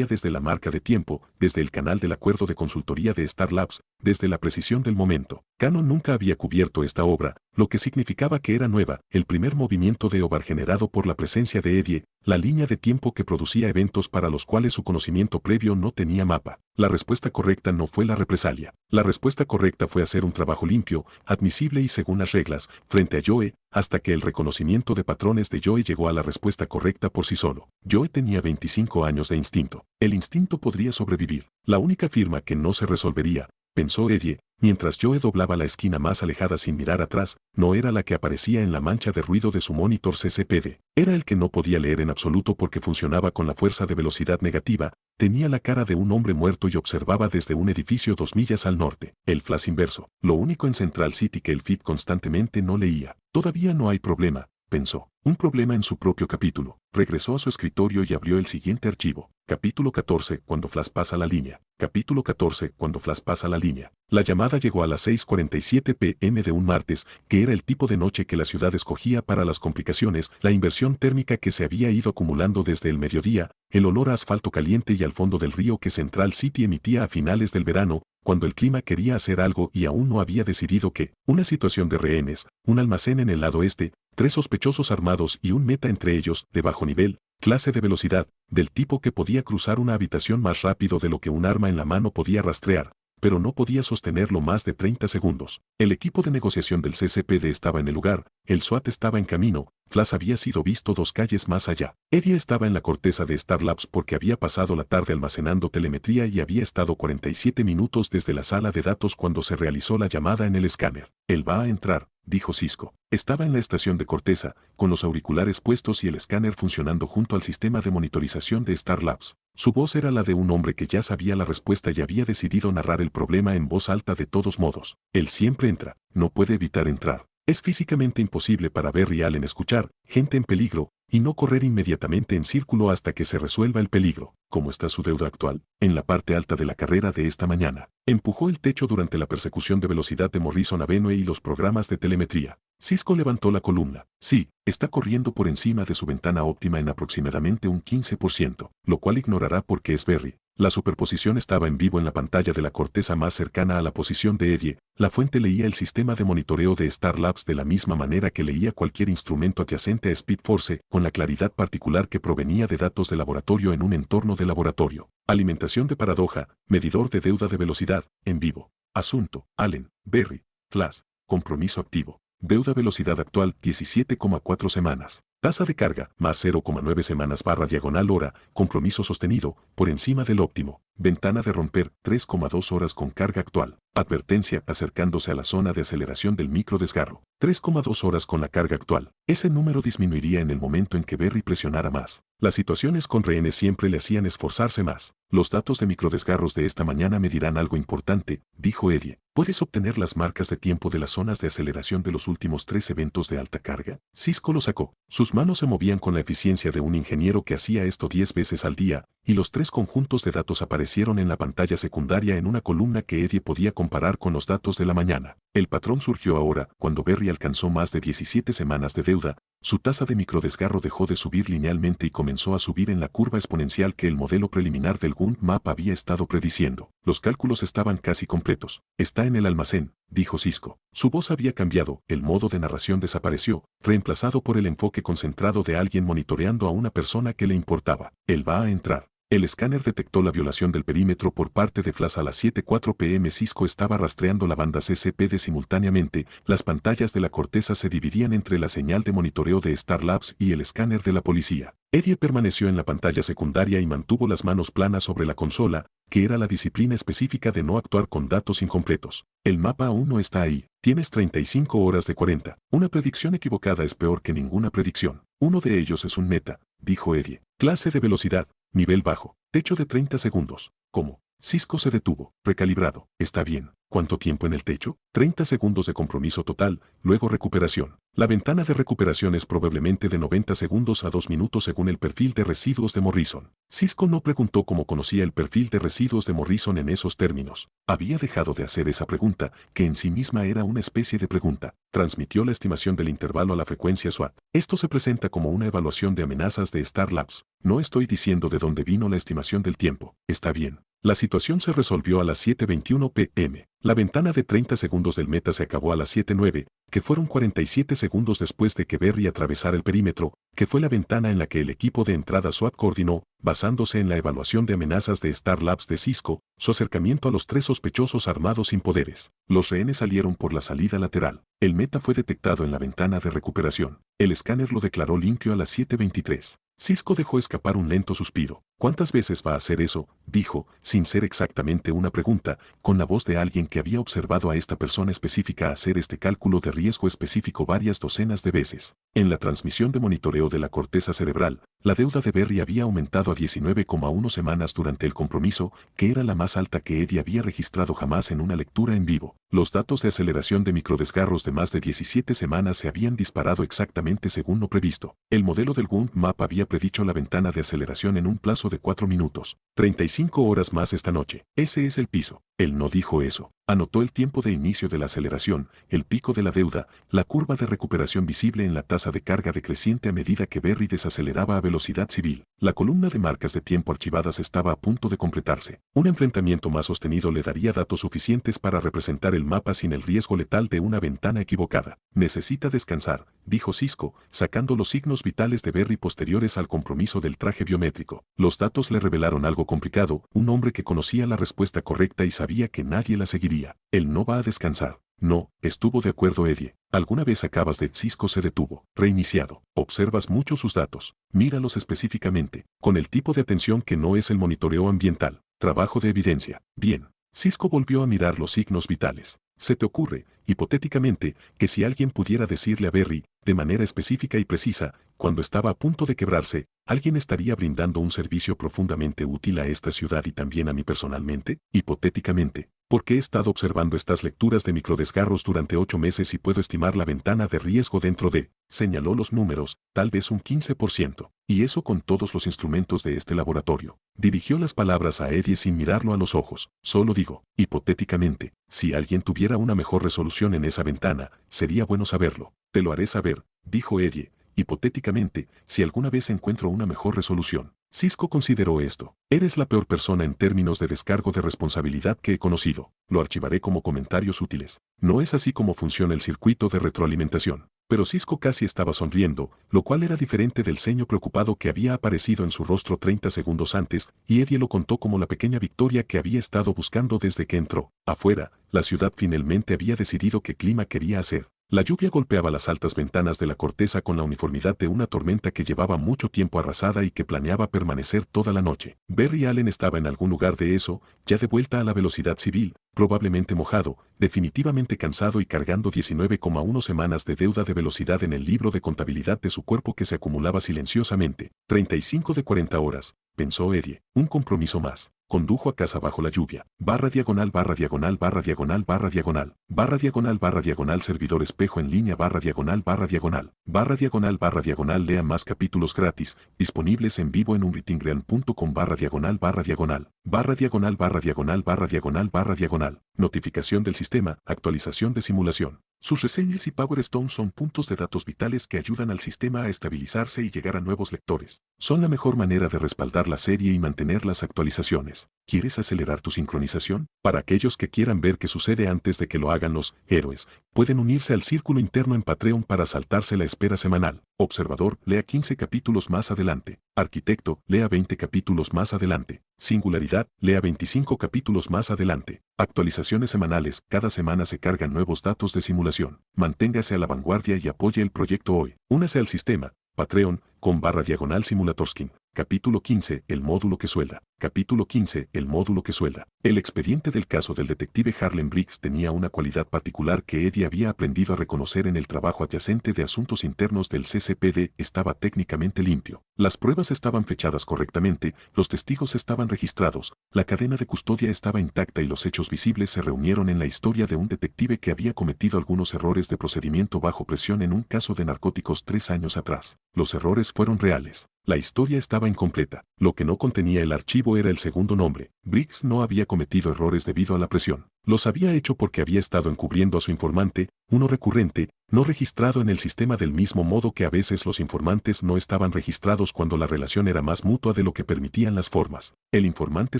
desde la marca de tiempo, desde el canal del acuerdo de consultoría de Star Labs, desde la precisión del momento. Canon nunca había cubierto esta obra, lo que significaba que era nueva. El primer movimiento de Ovar generado por la presencia de Eddie, la línea de tiempo que producía eventos para los cuales su conocimiento previo no tenía mapa. La respuesta correcta no fue la represalia. La respuesta correcta fue hacer un trabajo limpio, admisible y según las reglas, frente a Joe, hasta que el reconocimiento de patrones de Joe llegó a la respuesta correcta por sí solo. Joe tenía 25 años de instinto. El instinto podría sobrevivir. La única firma que no se resolvería, pensó Eddie, mientras Joe doblaba la esquina más alejada sin mirar atrás, no era la que aparecía en la mancha de ruido de su monitor CCPD. Era el que no podía leer en absoluto porque funcionaba con la fuerza de velocidad negativa, tenía la cara de un hombre muerto y observaba desde un edificio 2 millas al norte. El flash inverso. Lo único en Central City que el feed constantemente no leía. Todavía no hay problema, pensó. Un problema en su propio capítulo. Regresó a su escritorio y abrió el siguiente archivo. Capítulo 14, cuando Flash pasa la línea. Capítulo 14, cuando Flash pasa la línea. La llamada llegó a las 6:47 p.m. de un martes, que era el tipo de noche que la ciudad escogía para las complicaciones, la inversión térmica que se había ido acumulando desde el mediodía, el olor a asfalto caliente y al fondo del río que Central City emitía a finales del verano, cuando el clima quería hacer algo y aún no había decidido qué. Una situación de rehenes, un almacén en el lado este, 3 sospechosos armados y un meta entre ellos, de bajo nivel, clase de velocidad, del tipo que podía cruzar una habitación más rápido de lo que un arma en la mano podía rastrear, pero no podía sostenerlo más de 30 segundos. El equipo de negociación del CCPD estaba en el lugar, el SWAT estaba en camino, Flash había sido visto 2 calles más allá. Eddie estaba en la corteza de Star Labs porque había pasado la tarde almacenando telemetría y había estado 47 minutos desde la sala de datos cuando se realizó la llamada en el escáner. Él va a entrar, dijo Cisco. Estaba en la estación de Corteza, con los auriculares puestos y el escáner funcionando junto al sistema de monitorización de Star Labs. Su voz era la de un hombre que ya sabía la respuesta y había decidido narrar el problema en voz alta de todos modos. Él siempre entra, no puede evitar entrar. Es físicamente imposible para Barry Allen escuchar gente en peligro y no correr inmediatamente en círculo hasta que se resuelva el peligro. ¿Cómo está su deuda actual? En la parte alta de la carrera de esta mañana. Empujó el techo durante la persecución de velocidad de Morrison Avenue y los programas de telemetría. Cisco levantó la columna. Sí, está corriendo por encima de su ventana óptima en aproximadamente un 15%, lo cual ignorará porque es Barry. La superposición estaba en vivo en la pantalla de la corteza más cercana a la posición de Eddie. La fuente leía el sistema de monitoreo de Star Labs de la misma manera que leía cualquier instrumento adyacente a Speed Force, con la claridad particular que provenía de datos de laboratorio en un entorno de laboratorio. Alimentación de paradoja, medidor de deuda de velocidad, en vivo. Asunto, Allen, Barry, Flash, compromiso activo. Deuda velocidad actual 17,4 semanas. Tasa de carga más 0,9 semanas /diagonal hora. Compromiso sostenido por encima del óptimo. Ventana de romper 3,2 horas con carga actual. Advertencia acercándose a la zona de aceleración del micro desgarro. 3,2 horas con la carga actual. Ese número disminuiría en el momento en que Barry presionara más. Las situaciones con rehenes siempre le hacían esforzarse más. Los datos de microdesgarros de esta mañana me dirán algo importante, dijo Eddie. ¿Puedes obtener las marcas de tiempo de las zonas de aceleración de los últimos 3 eventos de alta carga? Cisco lo sacó. Sus Sus manos se movían con la eficiencia de un ingeniero que hacía esto 10 veces al día, y los 3 conjuntos de datos aparecieron en la pantalla secundaria en una columna que Eddie podía comparar con los datos de la mañana. El patrón surgió ahora, cuando Berry alcanzó más de 17 semanas de deuda. Su tasa de microdesgarro dejó de subir linealmente y comenzó a subir en la curva exponencial que el modelo preliminar del Gund Map había estado prediciendo. Los cálculos estaban casi completos. Está en el almacén, dijo Cisco. Su voz había cambiado, el modo de narración desapareció, reemplazado por el enfoque concentrado de alguien monitoreando a una persona que le importaba. Él va a entrar. El escáner detectó la violación del perímetro por parte de Flash a las 7:04 p.m. Cisco estaba rastreando la banda CCPD simultáneamente. Las pantallas de la corteza se dividían entre la señal de monitoreo de Star Labs y el escáner de la policía. Eddie permaneció en la pantalla secundaria y mantuvo las manos planas sobre la consola, que era la disciplina específica de no actuar con datos incompletos. El mapa aún no está ahí. Tienes 35 horas de 40. Una predicción equivocada es peor que ninguna predicción. Uno de ellos es un meta, dijo Eddie. Clase de velocidad, nivel bajo, techo de 30 segundos. ¿Cómo? Cisco se detuvo, recalibrado. Está bien. ¿Cuánto tiempo en el techo? 30 segundos de compromiso total, luego recuperación. La ventana de recuperación es probablemente de 90 segundos a 2 minutos según el perfil de residuos de Morrison. Cisco no preguntó cómo conocía el perfil de residuos de Morrison en esos términos. Había dejado de hacer esa pregunta, que en sí misma era una especie de pregunta. Transmitió la estimación del intervalo a la frecuencia SWAT. Esto se presenta como una evaluación de amenazas de Star Labs. No estoy diciendo de dónde vino la estimación del tiempo. Está bien. La situación se resolvió a las 7:21 p.m. La ventana de 30 segundos del meta se acabó a las 7:09, que fueron 47 segundos después de que Berry atravesara el perímetro, que fue la ventana en la que el equipo de entrada SWAT coordinó, basándose en la evaluación de amenazas de Star Labs de Cisco, su acercamiento a los 3 sospechosos armados sin poderes. Los rehenes salieron por la salida lateral. El meta fue detectado en la ventana de recuperación. El escáner lo declaró limpio a las 7:23. Cisco dejó escapar un lento suspiro. ¿Cuántas veces va a hacer eso?, dijo, sin ser exactamente una pregunta, con la voz de alguien que había observado a esta persona específica hacer este cálculo de riesgo específico varias docenas de veces. En la transmisión de monitoreo de la corteza cerebral, la deuda de Berry había aumentado a 19,1 semanas durante el compromiso, que era la más alta que Eddie había registrado jamás en una lectura en vivo. Los datos de aceleración de microdesgarros de más de 17 semanas se habían disparado exactamente según lo previsto. El modelo del Gund Map había predicho la ventana de aceleración en un plazo de 4 minutos. 35 horas más esta noche. Ese es el piso. Él no dijo eso. Anotó el tiempo de inicio de la aceleración, el pico de la deuda, la curva de recuperación visible en la tasa de carga decreciente a medida que Berry desaceleraba a velocidad civil. La columna de marcas de tiempo archivadas estaba a punto de completarse. Un enfrentamiento más sostenido le daría datos suficientes para representar el mapa sin el riesgo letal de una ventana equivocada. Necesita descansar, dijo Cisco, sacando los signos vitales de Berry posteriores al compromiso del traje biométrico. Los datos le revelaron algo complicado, un hombre que conocía la respuesta correcta y sabía que nadie la seguiría. Él no va a descansar. No, estuvo de acuerdo Eddie. ¿Alguna vez acabas de? Cisco se detuvo. Reiniciado. Observas mucho sus datos. Míralos específicamente, con el tipo de atención que no es el monitoreo ambiental. Trabajo de evidencia. Bien. Cisco volvió a mirar los signos vitales. ¿Se te ocurre, hipotéticamente, que si alguien pudiera decirle a Berry, de manera específica y precisa, cuando estaba a punto de quebrarse, alguien estaría brindando un servicio profundamente útil a esta ciudad y también a mí personalmente? Hipotéticamente, porque he estado observando estas lecturas de microdesgarros durante 8 meses y puedo estimar la ventana de riesgo dentro de, señaló los números, tal vez un 15%. Y eso con todos los instrumentos de este laboratorio. Dirigió las palabras a Eddie sin mirarlo a los ojos. Solo digo, hipotéticamente, si alguien tuviera una mejor resolución en esa ventana, sería bueno saberlo. Te lo haré saber, dijo Eddie. Hipotéticamente, si alguna vez encuentro una mejor resolución. Cisco consideró esto. Eres la peor persona en términos de descargo de responsabilidad que he conocido. Lo archivaré como comentarios útiles. No es así como funciona el circuito de retroalimentación. Pero Cisco casi estaba sonriendo, lo cual era diferente del ceño preocupado que había aparecido en su rostro 30 segundos antes, y Eddie lo contó como la pequeña victoria que había estado buscando desde que entró. Afuera, la ciudad finalmente había decidido qué clima quería hacer. La lluvia golpeaba las altas ventanas de la corteza con la uniformidad de una tormenta que llevaba mucho tiempo arrasada y que planeaba permanecer toda la noche. Berry Allen estaba en algún lugar de eso, ya de vuelta a la velocidad civil, probablemente mojado, definitivamente cansado y cargando 19,1 semanas de deuda de velocidad en el libro de contabilidad de su cuerpo que se acumulaba silenciosamente. 35 de 40 horas, pensó Eddie. Un compromiso más. condujo a casa bajo la lluvia. Barra diagonal barra diagonal barra diagonal barra diagonal. Barra diagonal barra diagonal servidor espejo en línea barra diagonal barra diagonal. Barra diagonal barra diagonal lea más capítulos gratis, disponibles en vivo en unretingreal.com barra diagonal barra diagonal. Barra diagonal barra diagonal barra diagonal barra diagonal. Notificación del sistema, actualización de simulación. Sus reseñas y Power Stone son puntos de datos vitales que ayudan al sistema a estabilizarse y llegar a nuevos lectores. Son la mejor manera de respaldar la serie y mantener las actualizaciones. ¿Quieres acelerar tu sincronización? Para aquellos que quieran ver qué sucede antes de que lo hagan los héroes, pueden unirse al círculo interno en Patreon para saltarse la espera semanal. Observador, lea 15 capítulos más adelante. Arquitecto, lea 20 capítulos más adelante. Singularidad, lea 25 capítulos más adelante. Actualizaciones semanales, cada semana se cargan nuevos datos de simulación. Manténgase a la vanguardia y apoye el proyecto hoy. Únase al sistema, Patreon, con // Simulatorskin. Capítulo 15, el módulo que suelda. Capítulo 15, el módulo que suelda. El expediente del caso del detective Harlan Briggs tenía una cualidad particular que Eddie había aprendido a reconocer en el trabajo adyacente de asuntos internos del CCPD. Estaba técnicamente limpio. Las pruebas estaban fechadas correctamente, los testigos estaban registrados, la cadena de custodia estaba intacta y los hechos visibles se reunieron en la historia de un detective que había cometido algunos errores de procedimiento bajo presión en un caso de narcóticos 3 años atrás. Los errores fueron reales. La historia estaba incompleta. Lo que no contenía el archivo era el segundo nombre. Briggs no había cometido errores debido a la presión. Los había hecho porque había estado encubriendo a su informante, uno recurrente, no registrado en el sistema del mismo modo que a veces los informantes no estaban registrados cuando la relación era más mutua de lo que permitían las formas. El informante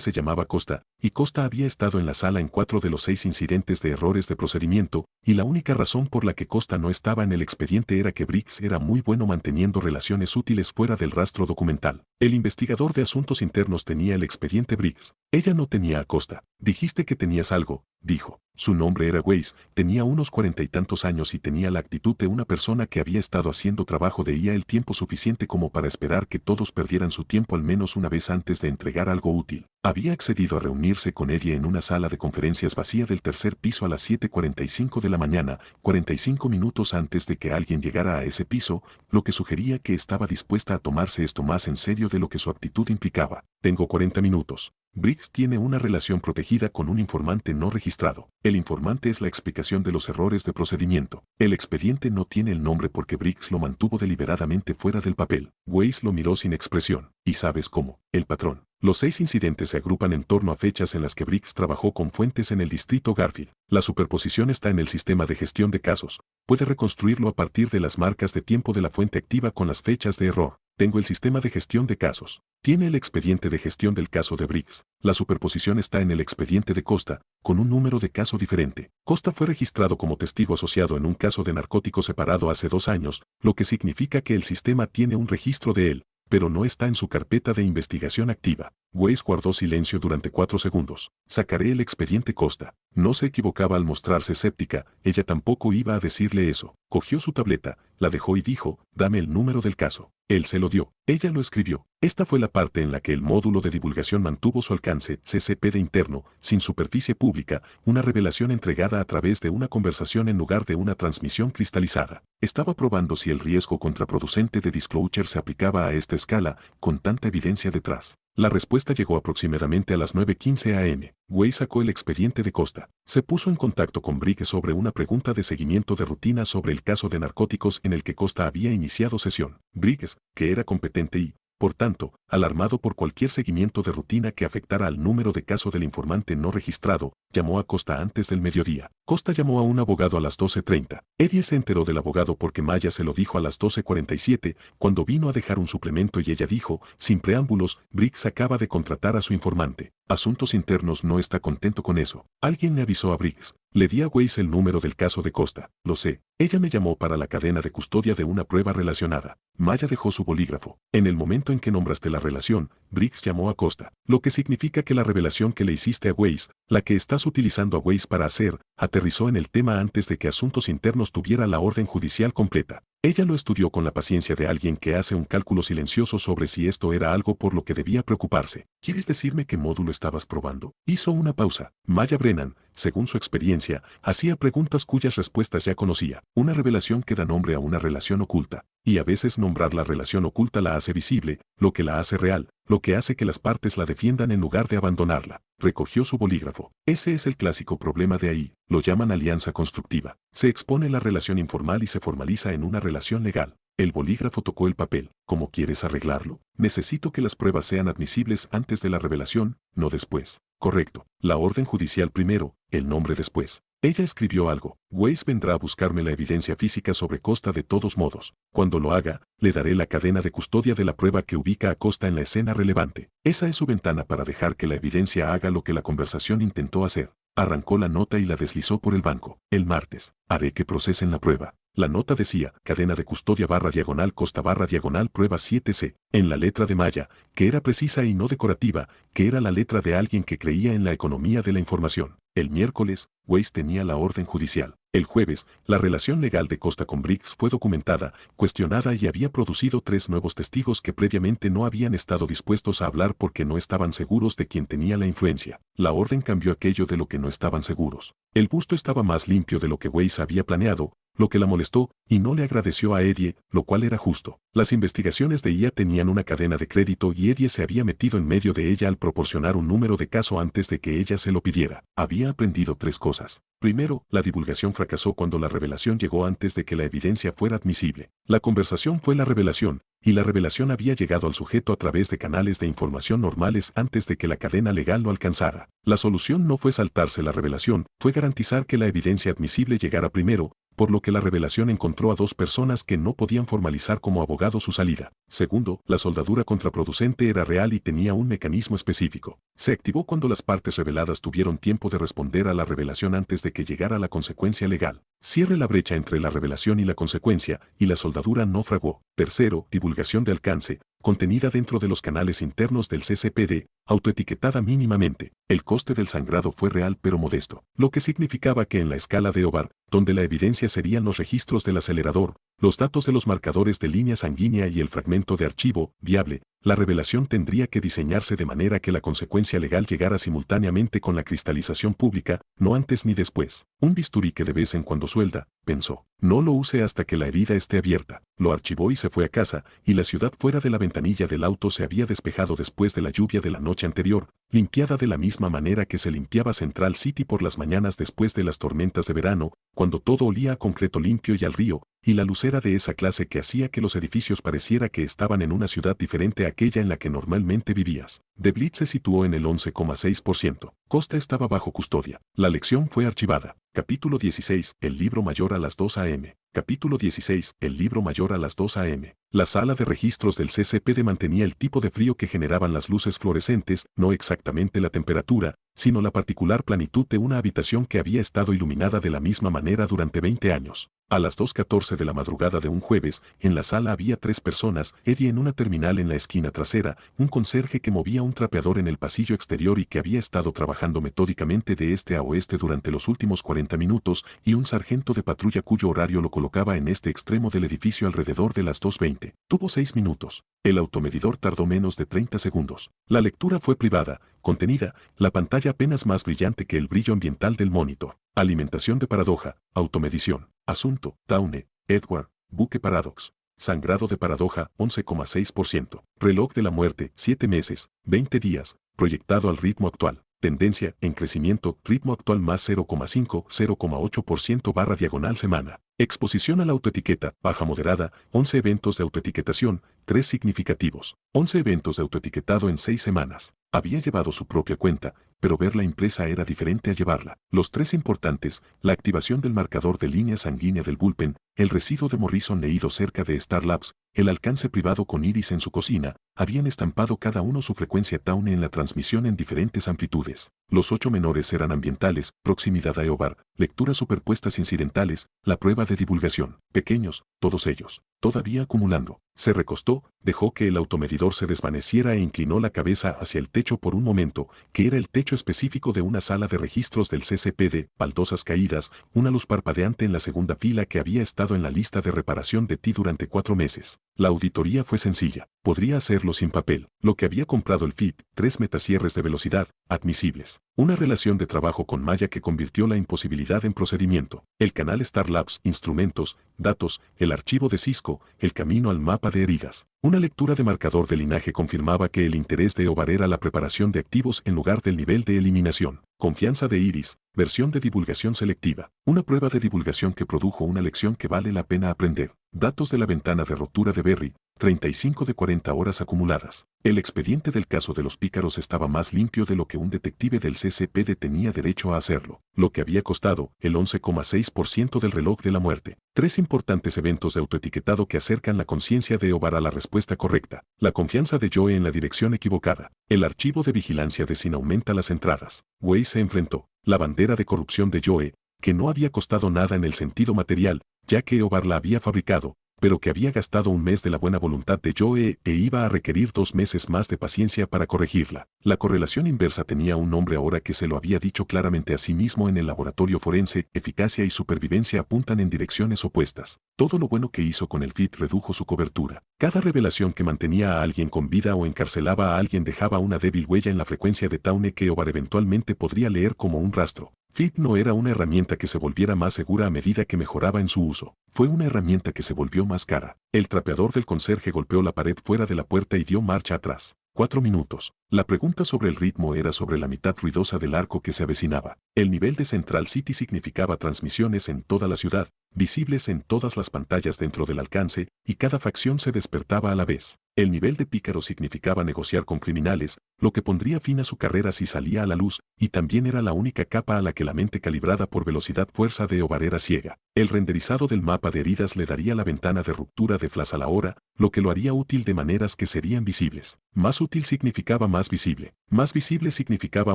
se llamaba Costa, y Costa había estado en la sala en 4 de los 6 incidentes de errores de procedimiento, y la única razón por la que Costa no estaba en el expediente era que Briggs era muy bueno manteniendo relaciones útiles fuera del rastro documental. El investigador de asuntos internos tenía el expediente Briggs. Ella no tenía a Costa. Dijiste que tenías algo, dijo. Su nombre era Weiss, tenía unos 40 y tantos años y tenía la actitud de una persona que había estado haciendo trabajo de IA el tiempo suficiente como para esperar que todos perdieran su tiempo al menos una vez antes de entregar algo útil. Había accedido a reunirse con ella en una sala de conferencias vacía del tercer piso a las 7:45 de la mañana, 45 minutos antes de que alguien llegara a ese piso, lo que sugería que estaba dispuesta a tomarse esto más en serio de lo que su actitud implicaba. Tengo 40 minutos. Briggs tiene una relación protegida con un informante no registrado. El informante es la explicación de los errores de procedimiento. El expediente no tiene el nombre porque Briggs lo mantuvo deliberadamente fuera del papel. Weiss lo miró sin expresión. ¿Y sabes cómo? El patrón. Los 6 incidentes se agrupan en torno a fechas en las que Briggs trabajó con fuentes en el distrito Garfield. La superposición está en el sistema de gestión de casos. Puede reconstruirlo a partir de las marcas de tiempo de la fuente activa con las fechas de error. Tengo el sistema de gestión de casos. Tiene el expediente de gestión del caso de Briggs. La superposición está en el expediente de Costa, con un número de caso diferente. Costa fue registrado como testigo asociado en un caso de narcóticos separado hace 2 años, lo que significa que el sistema tiene un registro de él, pero no está en su carpeta de investigación activa. Weiss guardó silencio durante 4 segundos. Sacaré el expediente Costa. No se equivocaba al mostrarse escéptica, ella tampoco iba a decirle eso. Cogió su tableta, la dejó y dijo, dame el número del caso. Él se lo dio. Ella lo escribió. Esta fue la parte en la que el módulo de divulgación mantuvo su alcance, CCPD interno, sin superficie pública, una revelación entregada a través de una conversación en lugar de una transmisión cristalizada. Estaba probando si el riesgo contraproducente de disclosure se aplicaba a esta escala, con tanta evidencia detrás. La respuesta llegó aproximadamente a las 9:15 am. Weiss sacó el expediente de Costa. Se puso en contacto con Briggs sobre una pregunta de seguimiento de rutina sobre el caso de narcóticos en el que Costa había iniciado sesión. Briggs, que era competente y, por tanto, alarmado por cualquier seguimiento de rutina que afectara al número de caso del informante no registrado, llamó a Costa antes del mediodía. Costa llamó a un abogado a las 12:30. Eddie se enteró del abogado porque Maya se lo dijo a las 12:47, cuando vino a dejar un suplemento y ella dijo, sin preámbulos, Briggs acaba de contratar a su informante. Asuntos Internos no está contento con eso. Alguien le avisó a Briggs. Le di a Weiss el número del caso de Costa. Lo sé. Ella me llamó para la cadena de custodia de una prueba relacionada. Maya dejó su bolígrafo. En el momento en que nombraste la relación, Briggs llamó a Costa. Lo que significa que la revelación que le hiciste a Weiss, la que estás utilizando a Weiss para hacer, aterrizó en el tema antes de que Asuntos Internos tuviera la orden judicial completa. Ella lo estudió con la paciencia de alguien que hace un cálculo silencioso sobre si esto era algo por lo que debía preocuparse. ¿Quieres decirme qué módulo estabas probando? Hizo una pausa. Maya Brennan, según su experiencia, hacía preguntas cuyas respuestas ya conocía. Una revelación que da nombre a una relación oculta. Y a veces nombrar la relación oculta la hace visible, lo que la hace real, lo que hace que las partes la defiendan en lugar de abandonarla. Recogió su bolígrafo. Ese es el clásico problema de ahí. Lo llaman alianza constructiva. Se expone la relación informal y se formaliza en una relación legal. El bolígrafo tocó el papel. ¿Cómo quieres arreglarlo? Necesito que las pruebas sean admisibles antes de la revelación, no después. Correcto. La orden judicial primero, el nombre después. Ella escribió algo. Weiss vendrá a buscarme la evidencia física sobre Costa de todos modos. Cuando lo haga, le daré la cadena de custodia de la prueba que ubica a Costa en la escena relevante. Esa es su ventana para dejar que la evidencia haga lo que la conversación intentó hacer. Arrancó la nota y la deslizó por el banco. El martes, haré que procesen la prueba. La nota decía, cadena de custodia / Costa / prueba 7C, en la letra de Maya, que era precisa y no decorativa, que era la letra de alguien que creía en la economía de la información. El miércoles, Weiss tenía la orden judicial. El jueves, la relación legal de Costa con Briggs fue documentada, cuestionada y había producido 3 nuevos testigos que previamente no habían estado dispuestos a hablar porque no estaban seguros de quién tenía la influencia. La orden cambió aquello de lo que no estaban seguros. El busto estaba más limpio de lo que Weiss había planeado, lo que la molestó, y no le agradeció a Eddie, lo cual era justo. Las investigaciones de IA tenían una cadena de crédito y Eddie se había metido en medio de ella al proporcionar un número de caso antes de que ella se lo pidiera. Había aprendido 3 cosas. Primero, la divulgación fracasó cuando la revelación llegó antes de que la evidencia fuera admisible. La conversación fue la revelación, y la revelación había llegado al sujeto a través de canales de información normales antes de que la cadena legal lo alcanzara. La solución no fue saltarse la revelación, fue garantizar que la evidencia admisible llegara primero, por lo que la revelación encontró a 2 personas que no podían formalizar como abogado su salida. Segundo, la soldadura contraproducente era real y tenía un mecanismo específico. Se activó cuando las partes reveladas tuvieron tiempo de responder a la revelación antes de que llegara la consecuencia legal. Cierre la brecha entre la revelación y la consecuencia, y la soldadura no fraguó. Tercero, divulgación de alcance, contenida dentro de los canales internos del CCPD, autoetiquetada mínimamente. El coste del sangrado fue real pero modesto, lo que significaba que en la escala de Ovar, donde la evidencia serían los registros del acelerador, los datos de los marcadores de línea sanguínea y el fragmento de archivo, viable, la revelación tendría que diseñarse de manera que la consecuencia legal llegara simultáneamente con la cristalización pública, no antes ni después. Un bisturí que de vez en cuando suelda, pensó. No lo use hasta que la herida esté abierta. Lo archivó y se fue a casa, y la ciudad fuera de la ventanilla del auto se había despejado después de la lluvia de la noche anterior, limpiada de la misma manera que se limpiaba Central City por las mañanas después de las tormentas de verano, cuando todo olía a concreto limpio y al río, y la luz era de esa clase que hacía que los edificios pareciera que estaban en una ciudad diferente a aquella en la que normalmente vivías. De Blitz se situó en el 11,6%. Costa estaba bajo custodia. La lección fue archivada. Capítulo 16. El libro mayor a las 2 a.m. Capítulo 16. El libro mayor a las 2 a.m. La sala de registros del CCPD mantenía el tipo de frío que generaban las luces fluorescentes, no exactamente la temperatura, sino la particular planitud de una habitación que había estado iluminada de la misma manera durante 20 años. A las 2:14 de la madrugada de un jueves, en la sala había 3 personas, Eddie en una terminal en la esquina trasera, un conserje que movía un trapeador en el pasillo exterior y que había estado trabajando metódicamente de este a oeste durante los últimos 40 minutos, y un sargento de patrulla cuyo horario lo colocaba en este extremo del edificio alrededor de las 2:20. Tuvo 6 minutos. El automedidor tardó menos de 30 segundos. La lectura fue privada, contenida, la pantalla apenas más brillante que el brillo ambiental del monitor. Alimentación de paradoja, automedición. Asunto, Towne, Edward, buque paradox. Sangrado de paradoja, 11,6%. Reloj de la muerte, 7 meses, 20 días, proyectado al ritmo actual. Tendencia, en crecimiento, ritmo actual más 0,5, 0,8% / semana. Exposición a la autoetiqueta, baja moderada, 11 eventos de autoetiquetación, 3 significativos. 11 eventos de autoetiquetado en 6 semanas. Había llevado su propia cuenta, pero verla impresa era diferente a llevarla. Los 3 importantes, la activación del marcador de línea sanguínea del bullpen, el residuo de Morrison leído cerca de Star Labs, el alcance privado con Iris en su cocina, habían estampado cada uno su frecuencia Towne en la transmisión en diferentes amplitudes. Los 8 menores eran ambientales, proximidad a Eobar, lecturas superpuestas incidentales, la prueba de divulgación. Pequeños, todos ellos, todavía acumulando. Se recostó, dejó que el automedidor se desvaneciera e inclinó la cabeza hacia el techo por un momento, que era el techo específico de una sala de registros del CCPD, baldosas caídas, una luz parpadeante en la segunda fila que había estado en la lista de reparación de ti durante 4 meses. La auditoría fue sencilla. Podría hacerlo sin papel. Lo que había comprado el FIT, 3 metasierres de velocidad, admisibles. Una relación de trabajo con Maya que convirtió la imposibilidad en procedimiento. El canal Star Labs, instrumentos, datos, el archivo de Cisco, el camino al mapa de heridas. Una lectura de marcador de linaje confirmaba que el interés de Ovar era la preparación de activos en lugar del nivel de eliminación. Confianza de Iris, versión de divulgación selectiva. Una prueba de divulgación que produjo una lección que vale la pena aprender. Datos de la ventana de rotura de Berry, 35 de 40 horas acumuladas. El expediente del caso de los pícaros estaba más limpio de lo que un detective del CCPD tenía derecho a hacerlo, lo que había costado el 11,6% del reloj de la muerte. 3 importantes eventos de autoetiquetado que acercan la conciencia de Ovar a la respuesta correcta. La confianza de Joe en la dirección equivocada. El archivo de vigilancia de Sin aumenta las entradas. Wei se enfrentó. La bandera de corrupción de Joe, que no había costado nada en el sentido material, ya que Ovar la había fabricado, pero que había gastado un mes de la buena voluntad de Joe e iba a requerir 2 meses más de paciencia para corregirla. La correlación inversa tenía un nombre ahora que se lo había dicho claramente a sí mismo en el laboratorio forense. Eficacia y supervivencia apuntan en direcciones opuestas. Todo lo bueno que hizo con el FIT redujo su cobertura. Cada revelación que mantenía a alguien con vida o encarcelaba a alguien dejaba una débil huella en la frecuencia de Tawne que Ovar eventualmente podría leer como un rastro. FIT no era una herramienta que se volviera más segura a medida que mejoraba en su uso. Fue una herramienta que se volvió más cara. El trapeador del conserje golpeó la pared fuera de la puerta y dio marcha atrás. 4 minutos. La pregunta sobre el ritmo era sobre la mitad ruidosa del arco que se avecinaba. El nivel de Central City significaba transmisiones en toda la ciudad, visibles en todas las pantallas dentro del alcance, y cada facción se despertaba a la vez. El nivel de pícaro significaba negociar con criminales, lo que pondría fin a su carrera si salía a la luz, y también era la única capa a la que la mente calibrada por velocidad fuerza de Ovar era ciega. El renderizado del mapa de heridas le daría la ventana de ruptura de Flash a la hora, lo que lo haría útil de maneras que serían visibles. Más útil significaba más visible. Más visible significaba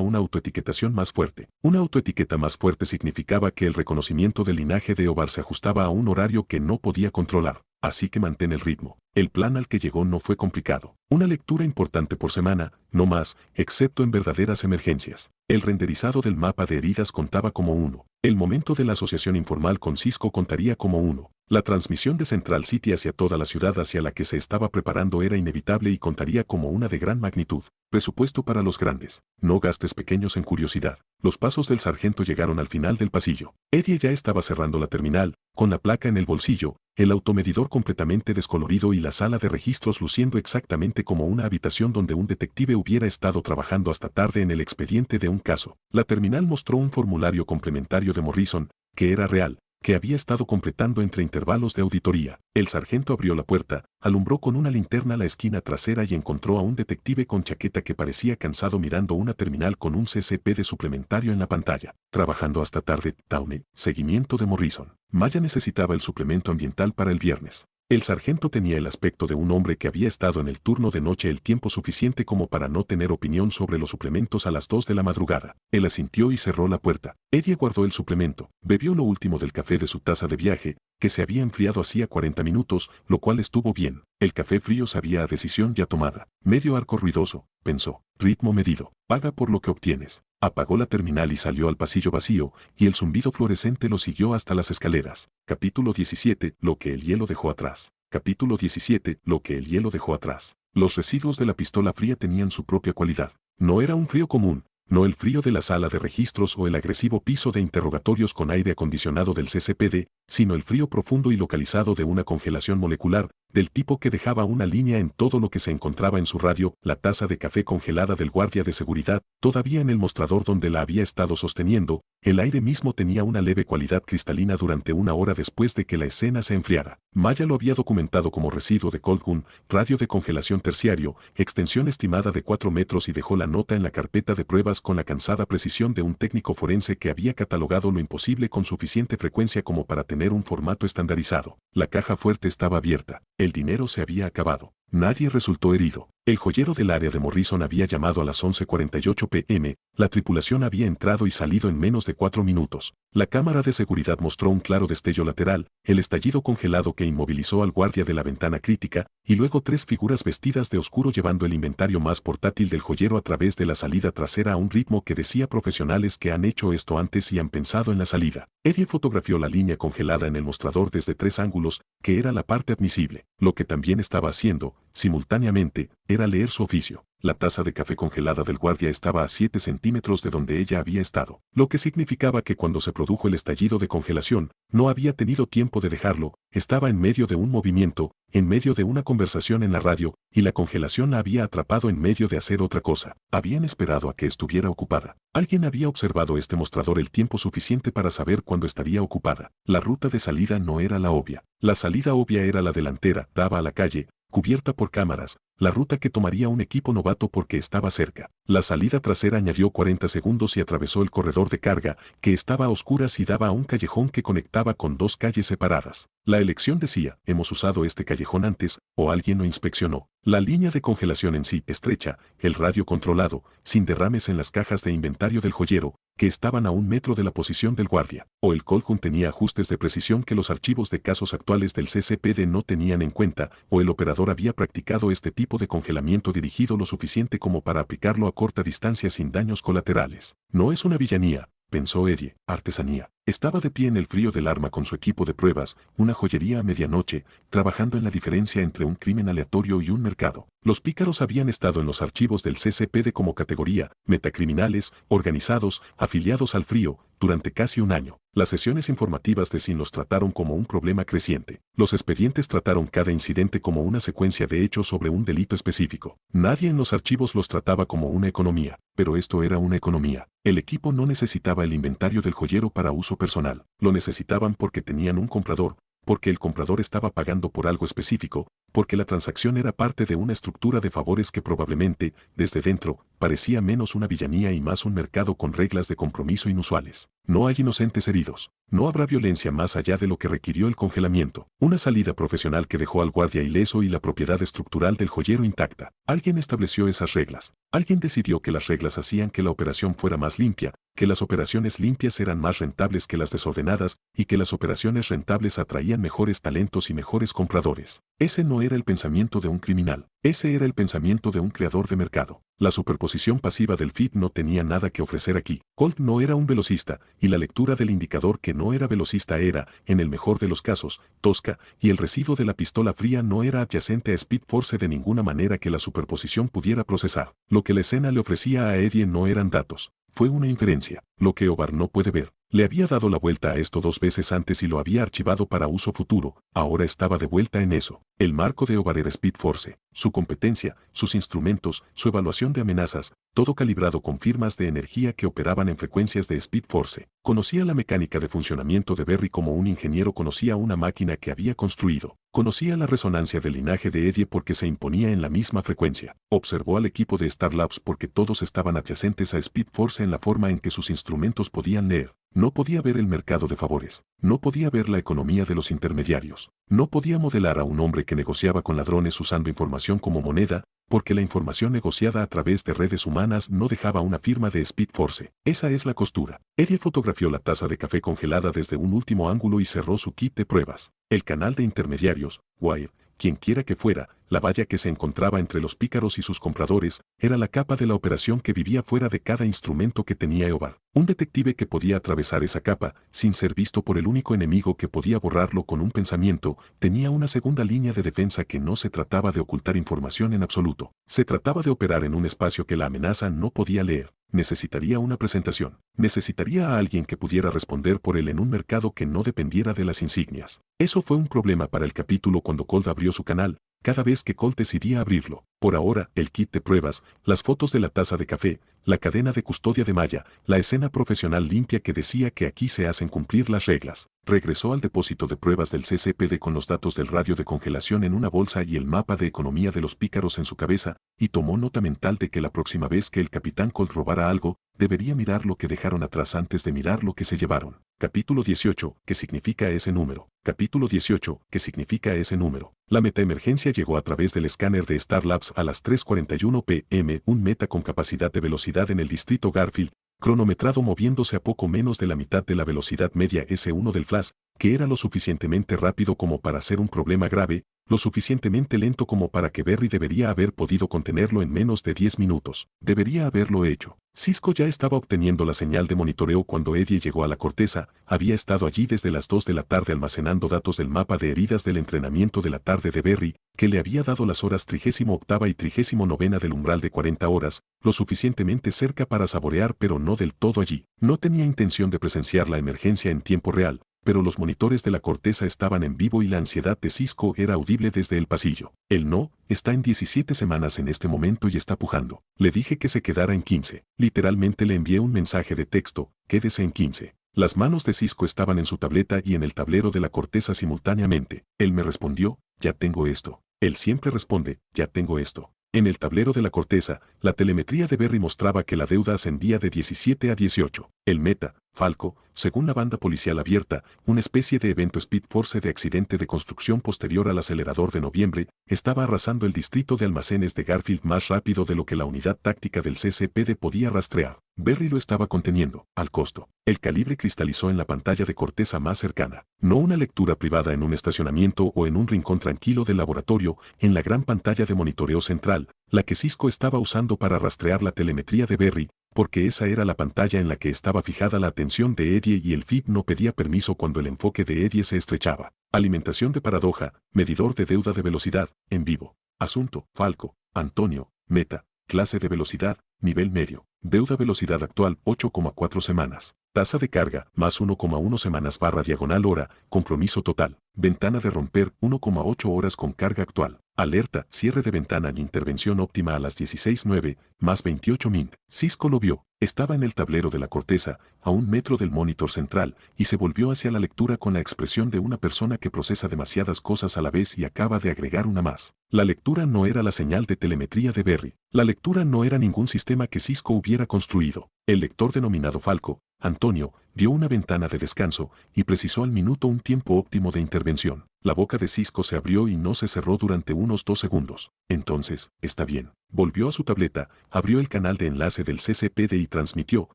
una autoetiquetación más fuerte. Una autoetiqueta más fuerte significaba que el reconocimiento del linaje de Ovar se ajustaba a un horario que no podía controlar. Así que mantén el ritmo. El plan al que llegó no fue complicado. Una lectura importante por semana, no más, excepto en verdaderas emergencias. El renderizado del mapa de heridas contaba como 1. El momento de la asociación informal con Cisco contaría como 1. La transmisión de Central City hacia toda la ciudad hacia la que se estaba preparando era inevitable y contaría como una de gran magnitud. Presupuesto para los grandes. No gastes pequeños en curiosidad. Los pasos del sargento llegaron al final del pasillo. Eddie ya estaba cerrando la terminal, con la placa en el bolsillo, el automedidor completamente descolorido y la sala de registros luciendo exactamente como una habitación donde un detective hubiera estado trabajando hasta tarde en el expediente de un caso. La terminal mostró un formulario complementario de Morrison, que era real, que había estado completando entre intervalos de auditoría. El sargento abrió la puerta, alumbró con una linterna la esquina trasera y encontró a un detective con chaqueta que parecía cansado mirando una terminal con un CCPD suplementario en la pantalla. Trabajando hasta tarde, Tawne, seguimiento de Morrison. Maya necesitaba el suplemento ambiental para el viernes. El sargento tenía el aspecto de un hombre que había estado en el turno de noche el tiempo suficiente como para no tener opinión sobre los suplementos a las 2 de la madrugada. Él asintió y cerró la puerta. Eddie guardó el suplemento, bebió lo último del café de su taza de viaje, que se había enfriado hacía 40 minutos, lo cual estuvo bien. El café frío sabía a decisión ya tomada. Medio arco ruidoso, pensó. Ritmo medido. Paga por lo que obtienes. Apagó la terminal y salió al pasillo vacío, y el zumbido fluorescente lo siguió hasta las escaleras. Capítulo 17. Lo que el hielo dejó atrás. Capítulo 17. Lo que el hielo dejó atrás. Los residuos de la pistola fría tenían su propia cualidad. No era un frío común. No el frío de la sala de registros o el agresivo piso de interrogatorios con aire acondicionado del CCPD, sino el frío profundo y localizado de una congelación molecular, del tipo que dejaba una línea en todo lo que se encontraba en su radio, la taza de café congelada del guardia de seguridad, todavía en el mostrador donde la había estado sosteniendo, el aire mismo tenía una leve cualidad cristalina durante 1 hora después de que la escena se enfriara. Maya lo había documentado como residuo de Cold Gun, radio de congelación terciario, extensión estimada de 4 metros y dejó la nota en la carpeta de pruebas con la cansada precisión de un técnico forense que había catalogado lo imposible con suficiente frecuencia como para tener un formato estandarizado. La caja fuerte estaba abierta. El dinero se había acabado. Nadie resultó herido. El joyero del área de Morrison había llamado a las 11:48 p.m., la tripulación había entrado y salido en menos de 4 minutos. La cámara de seguridad mostró un claro destello lateral, el estallido congelado que inmovilizó al guardia de la ventana crítica, y luego 3 figuras vestidas de oscuro llevando el inventario más portátil del joyero a través de la salida trasera a un ritmo que decía profesionales que han hecho esto antes y han pensado en la salida. Eddie fotografió la línea congelada en el mostrador desde 3 ángulos, que era la parte admisible. Lo que también estaba haciendo, simultáneamente, era leer su oficio. La taza de café congelada del guardia estaba a 7 centímetros de donde ella había estado, lo que significaba que cuando se produjo el estallido de congelación, no había tenido tiempo de dejarlo, estaba en medio de un movimiento, en medio de una conversación en la radio, y la congelación la había atrapado en medio de hacer otra cosa. Habían esperado a que estuviera ocupada. Alguien había observado este mostrador el tiempo suficiente para saber cuándo estaría ocupada. La ruta de salida no era la obvia. La salida obvia era la delantera, daba a la calle, cubierta por cámaras, la ruta que tomaría un equipo novato porque estaba cerca. La salida trasera añadió 40 segundos y atravesó el corredor de carga, que estaba a oscuras y daba a un callejón que conectaba con 2 calles separadas. La elección decía, hemos usado este callejón antes, o alguien lo inspeccionó. La línea de congelación en sí, estrecha, el radio controlado, sin derrames en las cajas de inventario del joyero, que estaban a 1 metro de la posición del guardia, o el Colquhoun tenía ajustes de precisión que los archivos de casos actuales del CCPD no tenían en cuenta, o el operador había practicado este tipo de congelamiento dirigido lo suficiente como para aplicarlo a corta distancia sin daños colaterales. No es una villanía, pensó Eddie, artesanía. Estaba de pie en el frío del arma con su equipo de pruebas, una joyería a medianoche, trabajando en la diferencia entre un crimen aleatorio y un mercado. Los pícaros habían estado en los archivos del CCPD como categoría, metacriminales, organizados, afiliados al frío, durante casi 1 año. Las sesiones informativas de SIN los trataron como un problema creciente. Los expedientes trataron cada incidente como una secuencia de hechos sobre un delito específico. Nadie en los archivos los trataba como una economía, pero esto era una economía. El equipo no necesitaba el inventario del joyero para uso personal. Lo necesitaban porque tenían un comprador, porque el comprador estaba pagando por algo específico, porque la transacción era parte de una estructura de favores que probablemente, desde dentro, parecía menos una villanía y más un mercado con reglas de compromiso inusuales. No hay inocentes heridos. No habrá violencia más allá de lo que requirió el congelamiento. Una salida profesional que dejó al guardia ileso y la propiedad estructural del joyero intacta. Alguien estableció esas reglas. Alguien decidió que las reglas hacían que la operación fuera más limpia, que las operaciones limpias eran más rentables que las desordenadas y que las operaciones rentables atraían mejores talentos y mejores compradores. Ese no era el pensamiento de un criminal. Ese era el pensamiento de un creador de mercado. La superposición pasiva del feed no tenía nada que ofrecer aquí. Colt no era un velocista, y la lectura del indicador que no era velocista era, en el mejor de los casos, tosca, y el residuo de la pistola fría no era adyacente a Speed Force de ninguna manera que la superposición pudiera procesar. Lo que la escena le ofrecía a Eddie no eran datos. Fue una inferencia, lo que Obar no puede ver. Le había dado la vuelta a esto 2 veces antes y lo había archivado para uso futuro, ahora estaba de vuelta en eso. El marco de Obar era Speed Force, su competencia, sus instrumentos, su evaluación de amenazas, todo calibrado con firmas de energía que operaban en frecuencias de Speed Force. Conocía la mecánica de funcionamiento de Berry como un ingeniero conocía una máquina que había construido. Conocía la resonancia del linaje de Eddie porque se imponía en la misma frecuencia. Observó al equipo de Star Labs porque todos estaban adyacentes a Speed Force en la forma en que sus instrumentos podían leer. No podía ver el mercado de favores. No podía ver la economía de los intermediarios. No podía modelar a un hombre que negociaba con ladrones usando información como moneda, porque la información negociada a través de redes humanas no dejaba una firma de Speed Force. Esa es la costura. Eddie fotografió la taza de café congelada desde un último ángulo y cerró su kit de pruebas. El canal de intermediarios, Wire, quien quiera que fuera, la valla que se encontraba entre los pícaros y sus compradores, era la capa de la operación que vivía fuera de cada instrumento que tenía Eobar. Un detective que podía atravesar esa capa, sin ser visto por el único enemigo que podía borrarlo con un pensamiento, tenía una segunda línea de defensa que no se trataba de ocultar información en absoluto. Se trataba de operar en un espacio que la amenaza no podía leer. Necesitaría una presentación. Necesitaría a alguien que pudiera responder por él en un mercado que no dependiera de las insignias. Eso fue un problema para el capítulo cuando Colt abrió su canal, cada vez que Colt decidía abrirlo. Por ahora, el kit de pruebas, las fotos de la taza de café, la cadena de custodia de malla, la escena profesional limpia que decía que aquí se hacen cumplir las reglas. Regresó al depósito de pruebas del CCPD con los datos del radio de congelación en una bolsa y el mapa de economía de los pícaros en su cabeza, y tomó nota mental de que la próxima vez que el capitán Colt robara algo, debería mirar lo que dejaron atrás antes de mirar lo que se llevaron. Capítulo 18, ¿qué significa ese número? Capítulo 18, ¿qué significa ese número? La metaemergencia llegó a través del escáner de Star Labs a las 3:41 p.m. Un meta con capacidad de velocidad en el distrito Garfield, cronometrado moviéndose a poco menos de la mitad de la velocidad media S1 del Flash, que era lo suficientemente rápido como para ser un problema grave, lo suficientemente lento como para que Berry debería haber podido contenerlo en menos de 10 minutos. Debería haberlo hecho. Cisco ya estaba obteniendo la señal de monitoreo cuando Eddie llegó a la corteza. Había estado allí desde las 2 de la tarde almacenando datos del mapa de heridas del entrenamiento de la tarde de Berry, que le había dado las horas 38ª y 39ª del umbral de 40 horas, lo suficientemente cerca para saborear pero no del todo allí. No tenía intención de presenciar la emergencia en tiempo real, pero los monitores de la corteza estaban en vivo y la ansiedad de Cisco era audible desde el pasillo. El no, está en 17 semanas en este momento y está pujando. Le dije que se quedara en 15. Literalmente le envié un mensaje de texto, quédese en 15. Las manos de Cisco estaban en su tableta y en el tablero de la corteza simultáneamente. Él me respondió, ya tengo esto. Él siempre responde, ya tengo esto. En el tablero de la corteza, la telemetría de Berry mostraba que la deuda ascendía de 17 a 18. El meta, Falco, según la banda policial abierta, una especie de evento Speed Force de accidente de construcción posterior al acelerador de noviembre, estaba arrasando el distrito de almacenes de Garfield más rápido de lo que la unidad táctica del CCPD podía rastrear. Berry lo estaba conteniendo, al costo. El calibre cristalizó en la pantalla de corteza más cercana. No una lectura privada en un estacionamiento o en un rincón tranquilo del laboratorio, en la gran pantalla de monitoreo central, la que Cisco estaba usando para rastrear la telemetría de Berry, porque esa era la pantalla en la que estaba fijada la atención de Eddie y el feed no pedía permiso cuando el enfoque de Eddie se estrechaba. Alimentación de paradoja, medidor de deuda de velocidad, en vivo. Asunto, Falco, Antonio, meta, clase de velocidad, nivel medio. Deuda velocidad actual 8,4 semanas. Tasa de carga más 1,1 semanas barra diagonal hora, compromiso total. Ventana de romper 1,8 horas con carga actual. Alerta, cierre de ventana y intervención óptima a las 16:09, más 28 min. Cisco lo vio. Estaba en el tablero de la corteza, a 1 metro del monitor central, y se volvió hacia la lectura con la expresión de una persona que procesa demasiadas cosas a la vez y acaba de agregar una más. La lectura no era la señal de telemetría de Berry. La lectura no era ningún sistema que Cisco hubiera construido. El lector denominado Falco, Antonio, dio una ventana de descanso y precisó al minuto un tiempo óptimo de intervención. La boca de Cisco se abrió y no se cerró durante unos 2 segundos. Entonces, está bien. Volvió a su tableta, abrió el canal de enlace del CCPD y transmitió.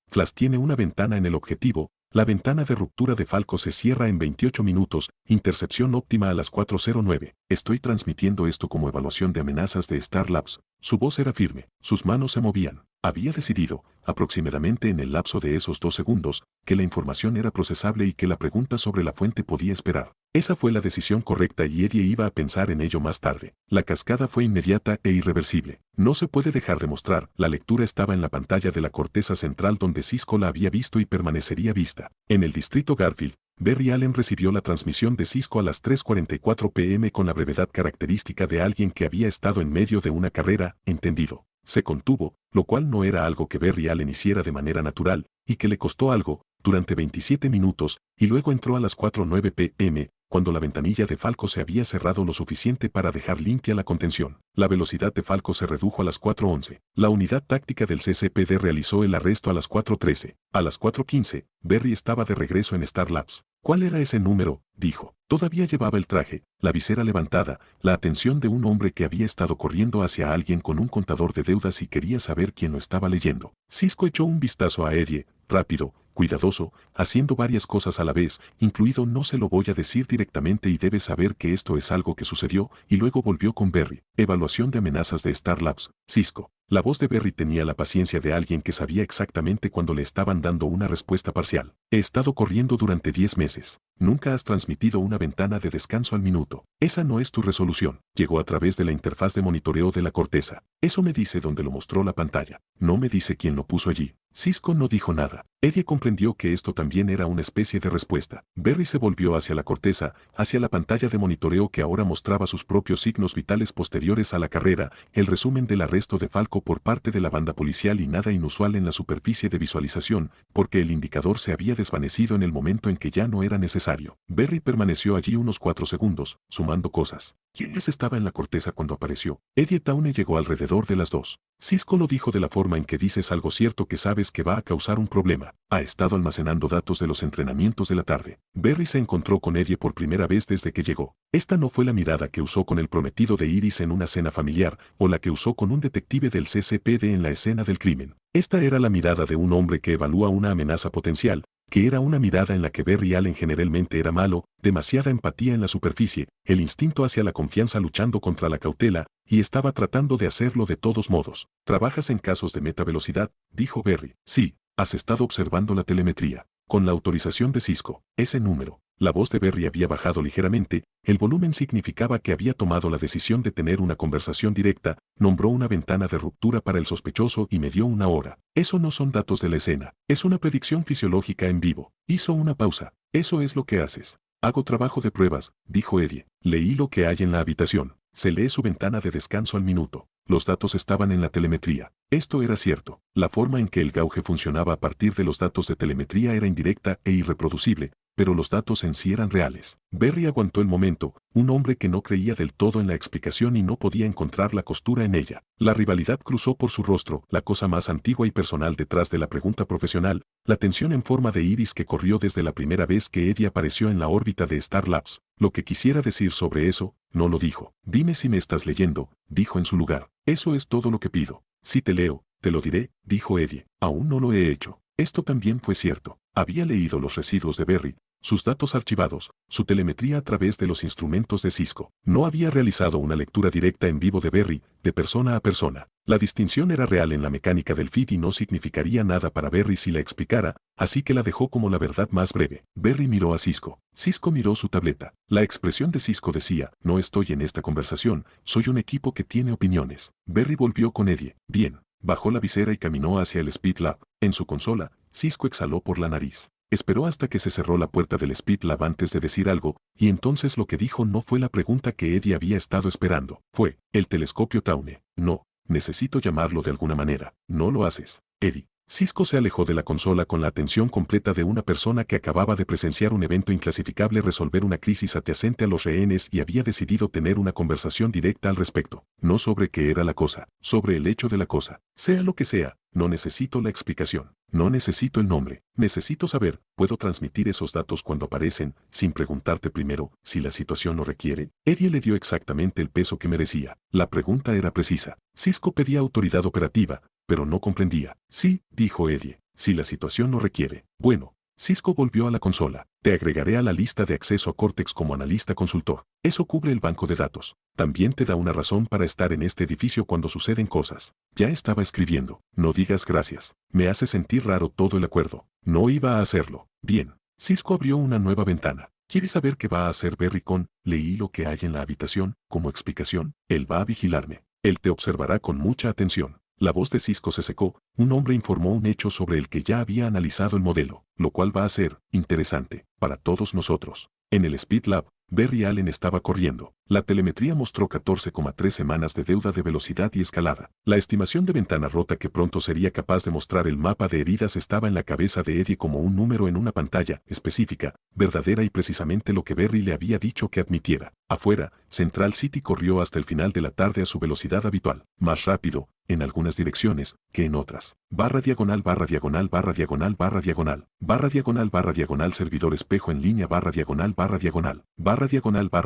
Flash tiene una ventana en el objetivo. La ventana de ruptura de Falco se cierra en 28 minutos, intercepción óptima a las 4:09. Estoy transmitiendo esto como evaluación de amenazas de Star Labs. Su voz era firme, sus manos se movían. Había decidido, aproximadamente en el lapso de esos 2 segundos, que la información era procesable y que la pregunta sobre la fuente podía esperar. Esa fue la decisión correcta y Eddie iba a pensar en ello más tarde. La cascada fue inmediata e irreversible. No se puede dejar de mostrar, la lectura estaba en la pantalla de la corteza central donde Cisco la había visto y permanecería vista. En el distrito Garfield, Berry Allen recibió la transmisión de Cisco a las 3:44 p.m. con la brevedad característica de alguien que había estado en medio de una carrera, entendido. Se contuvo, lo cual no era algo que Berry Allen hiciera de manera natural, y que le costó algo, durante 27 minutos, y luego entró a las 4:09 p.m., cuando la ventanilla de Falco se había cerrado lo suficiente para dejar limpia la contención. La velocidad de Falco se redujo a las 4:11. La unidad táctica del CCPD realizó el arresto a las 4:13. A las 4:15, Berry estaba de regreso en Star Labs. ¿Cuál era ese número?, dijo. Todavía llevaba el traje, la visera levantada, la atención de un hombre que había estado corriendo hacia alguien con un contador de deudas y quería saber quién lo estaba leyendo. Cisco echó un vistazo a Eddie, rápido, cuidadoso, haciendo varias cosas a la vez, incluido no se lo voy a decir directamente y debes saber que esto es algo que sucedió, y luego volvió con Berry. Evaluación de amenazas de Star Labs, Cisco. La voz de Berry tenía la paciencia de alguien que sabía exactamente cuando le estaban dando una respuesta parcial. He estado corriendo durante 10 meses. Nunca has transmitido una ventana de descanso al minuto. Esa no es tu resolución. Llegó a través de la interfaz de monitoreo de la corteza. Eso me dice dónde lo mostró la pantalla. No me dice quién lo puso allí. Cisco no dijo nada. Eddie comprendió que esto también era una especie de respuesta. Berry se volvió hacia la corteza, hacia la pantalla de monitoreo que ahora mostraba sus propios signos vitales posteriores a la carrera, el resumen del arresto de Falco por parte de la banda policial y nada inusual en la superficie de visualización, porque el indicador se había desvanecido en el momento en que ya no era necesario. Berry permaneció allí unos 4 segundos, sumando cosas. ¿Quién más estaba en la corteza cuando apareció? Eddie Towne llegó alrededor de las 2. Cisco lo dijo de la forma en que dices algo cierto que sabes que va a causar un problema. Ha estado almacenando datos de los entrenamientos de la tarde. Barry se encontró con Eddie por primera vez desde que llegó. Esta no fue la mirada que usó con el prometido de Iris en una cena familiar, o la que usó con un detective del CCPD en la escena del crimen. Esta era la mirada de un hombre que evalúa una amenaza potencial, que era una mirada en la que Barry Allen generalmente era malo, demasiada empatía en la superficie, el instinto hacia la confianza luchando contra la cautela, y estaba tratando de hacerlo de todos modos. ¿Trabajas en casos de metavelocidad?, dijo Barry. Sí, has estado observando la telemetría. Con la autorización de Cisco, ese número. La voz de Barry había bajado ligeramente, el volumen significaba que había tomado la decisión de tener una conversación directa, nombró una ventana de ruptura para el sospechoso y me dio una hora. Eso no son datos de la escena, es una predicción fisiológica en vivo. Hizo una pausa. Eso es lo que haces. Hago trabajo de pruebas, dijo Eddie. Leí lo que hay en la habitación. Se lee su ventana de descanso al minuto. Los datos estaban en la telemetría. Esto era cierto. La forma en que el gauge funcionaba a partir de los datos de telemetría era indirecta e irreproducible, pero los datos en sí eran reales. Barry aguantó el momento, un hombre que no creía del todo en la explicación y no podía encontrar la costura en ella. La rivalidad cruzó por su rostro, la cosa más antigua y personal detrás de la pregunta profesional, la tensión en forma de iris que corrió desde la primera vez que Eddie apareció en la órbita de Star Labs. Lo que quisiera decir sobre eso, no lo dijo. Dime si me estás leyendo, dijo en su lugar. Eso es todo lo que pido. Si te leo, te lo diré, dijo Eddie. Aún no lo he hecho. Esto también fue cierto. Había leído los residuos de Barry, sus datos archivados, su telemetría a través de los instrumentos de Cisco. No había realizado una lectura directa en vivo de Barry, de persona a persona. La distinción era real en la mecánica del feed y no significaría nada para Barry si la explicara, así que la dejó como la verdad más breve. Barry miró a Cisco. Cisco miró su tableta. La expresión de Cisco decía, no estoy en esta conversación, soy un equipo que tiene opiniones. Barry volvió con Eddie. Bien. Bajó la visera y caminó hacia el Speed Lab. En su consola, Cisco exhaló por la nariz. Esperó hasta que se cerró la puerta del Speed Lab antes de decir algo, y entonces lo que dijo no fue la pregunta que Eddie había estado esperando. Fue, el telescopio Tawne. No, necesito llamarlo de alguna manera. No lo haces, Eddie. Cisco se alejó de la consola con la atención completa de una persona que acababa de presenciar un evento inclasificable, resolver una crisis adyacente a los rehenes y había decidido tener una conversación directa al respecto. No sobre qué era la cosa, sobre el hecho de la cosa. Sea lo que sea, no necesito la explicación. No necesito el nombre. Necesito saber, ¿puedo transmitir esos datos cuando aparecen, sin preguntarte primero, si la situación lo requiere? Eddie le dio exactamente el peso que merecía. La pregunta era precisa. Cisco pedía autoridad operativa, pero no comprendía. Sí, dijo Eddie, si la situación lo requiere. Bueno. Cisco volvió a la consola. Te agregaré a la lista de acceso a Cortex como analista consultor. Eso cubre el banco de datos. También te da una razón para estar en este edificio cuando suceden cosas. Ya estaba escribiendo. No digas gracias. Me hace sentir raro todo el acuerdo. No iba a hacerlo. Bien. Cisco abrió una nueva ventana. ¿Quieres saber qué va a hacer Barry con? Leí lo que hay en la habitación, como explicación. Él va a vigilarme. Él te observará con mucha atención. La voz de Cisco se secó, un hombre informó un hecho sobre el que ya había analizado el modelo, lo cual va a ser interesante para todos nosotros. En el Speed Lab, Barry Allen estaba corriendo. La telemetría mostró 14,3 semanas de deuda de velocidad y escalada. La estimación de ventana rota que pronto sería capaz de mostrar el mapa de heridas estaba en la cabeza de Eddie como un número en una pantalla, específica, verdadera y precisamente lo que Barry le había dicho que admitiera. Afuera, Central City corrió hasta el final de la tarde a su velocidad habitual, más rápido, en algunas direcciones, que en otras. Barra diagonal, barra diagonal, barra diagonal, barra diagonal, barra diagonal, barra diagonal, servidor espejo en línea, barra diagonal, barra diagonal, barra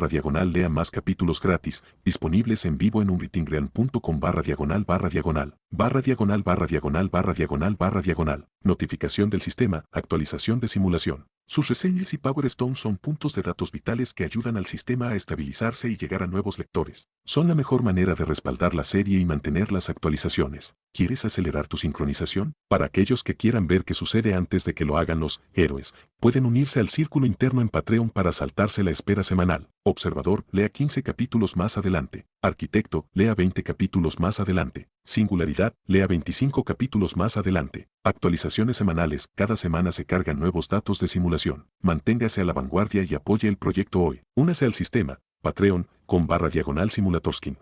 diagonal, lea más capítulos gratis, disponibles en vivo en unretingrean.com barra diagonal, barra diagonal, barra diagonal, barra diagonal, barra diagonal, barra diagonal, notificación del sistema, actualización de simulación. Sus reseñas y Power Stone son puntos de datos vitales que ayudan al sistema a estabilizarse y llegar a nuevos lectores. Son la mejor manera de respaldar la serie y mantener las actualizaciones. ¿Quieres acelerar tu sincronización? Para aquellos que quieran ver qué sucede antes de que lo hagan los héroes, pueden unirse al círculo interno en Patreon para saltarse la espera semanal. Observador, lea 15 capítulos más adelante. Arquitecto, lea 20 capítulos más adelante. Singularidad, lea 25 capítulos más adelante. Actualizaciones semanales, cada semana se cargan nuevos datos de simulación. Manténgase a la vanguardia y apoye el proyecto hoy. Únase al sistema, Patreon, con /Simulatorskin.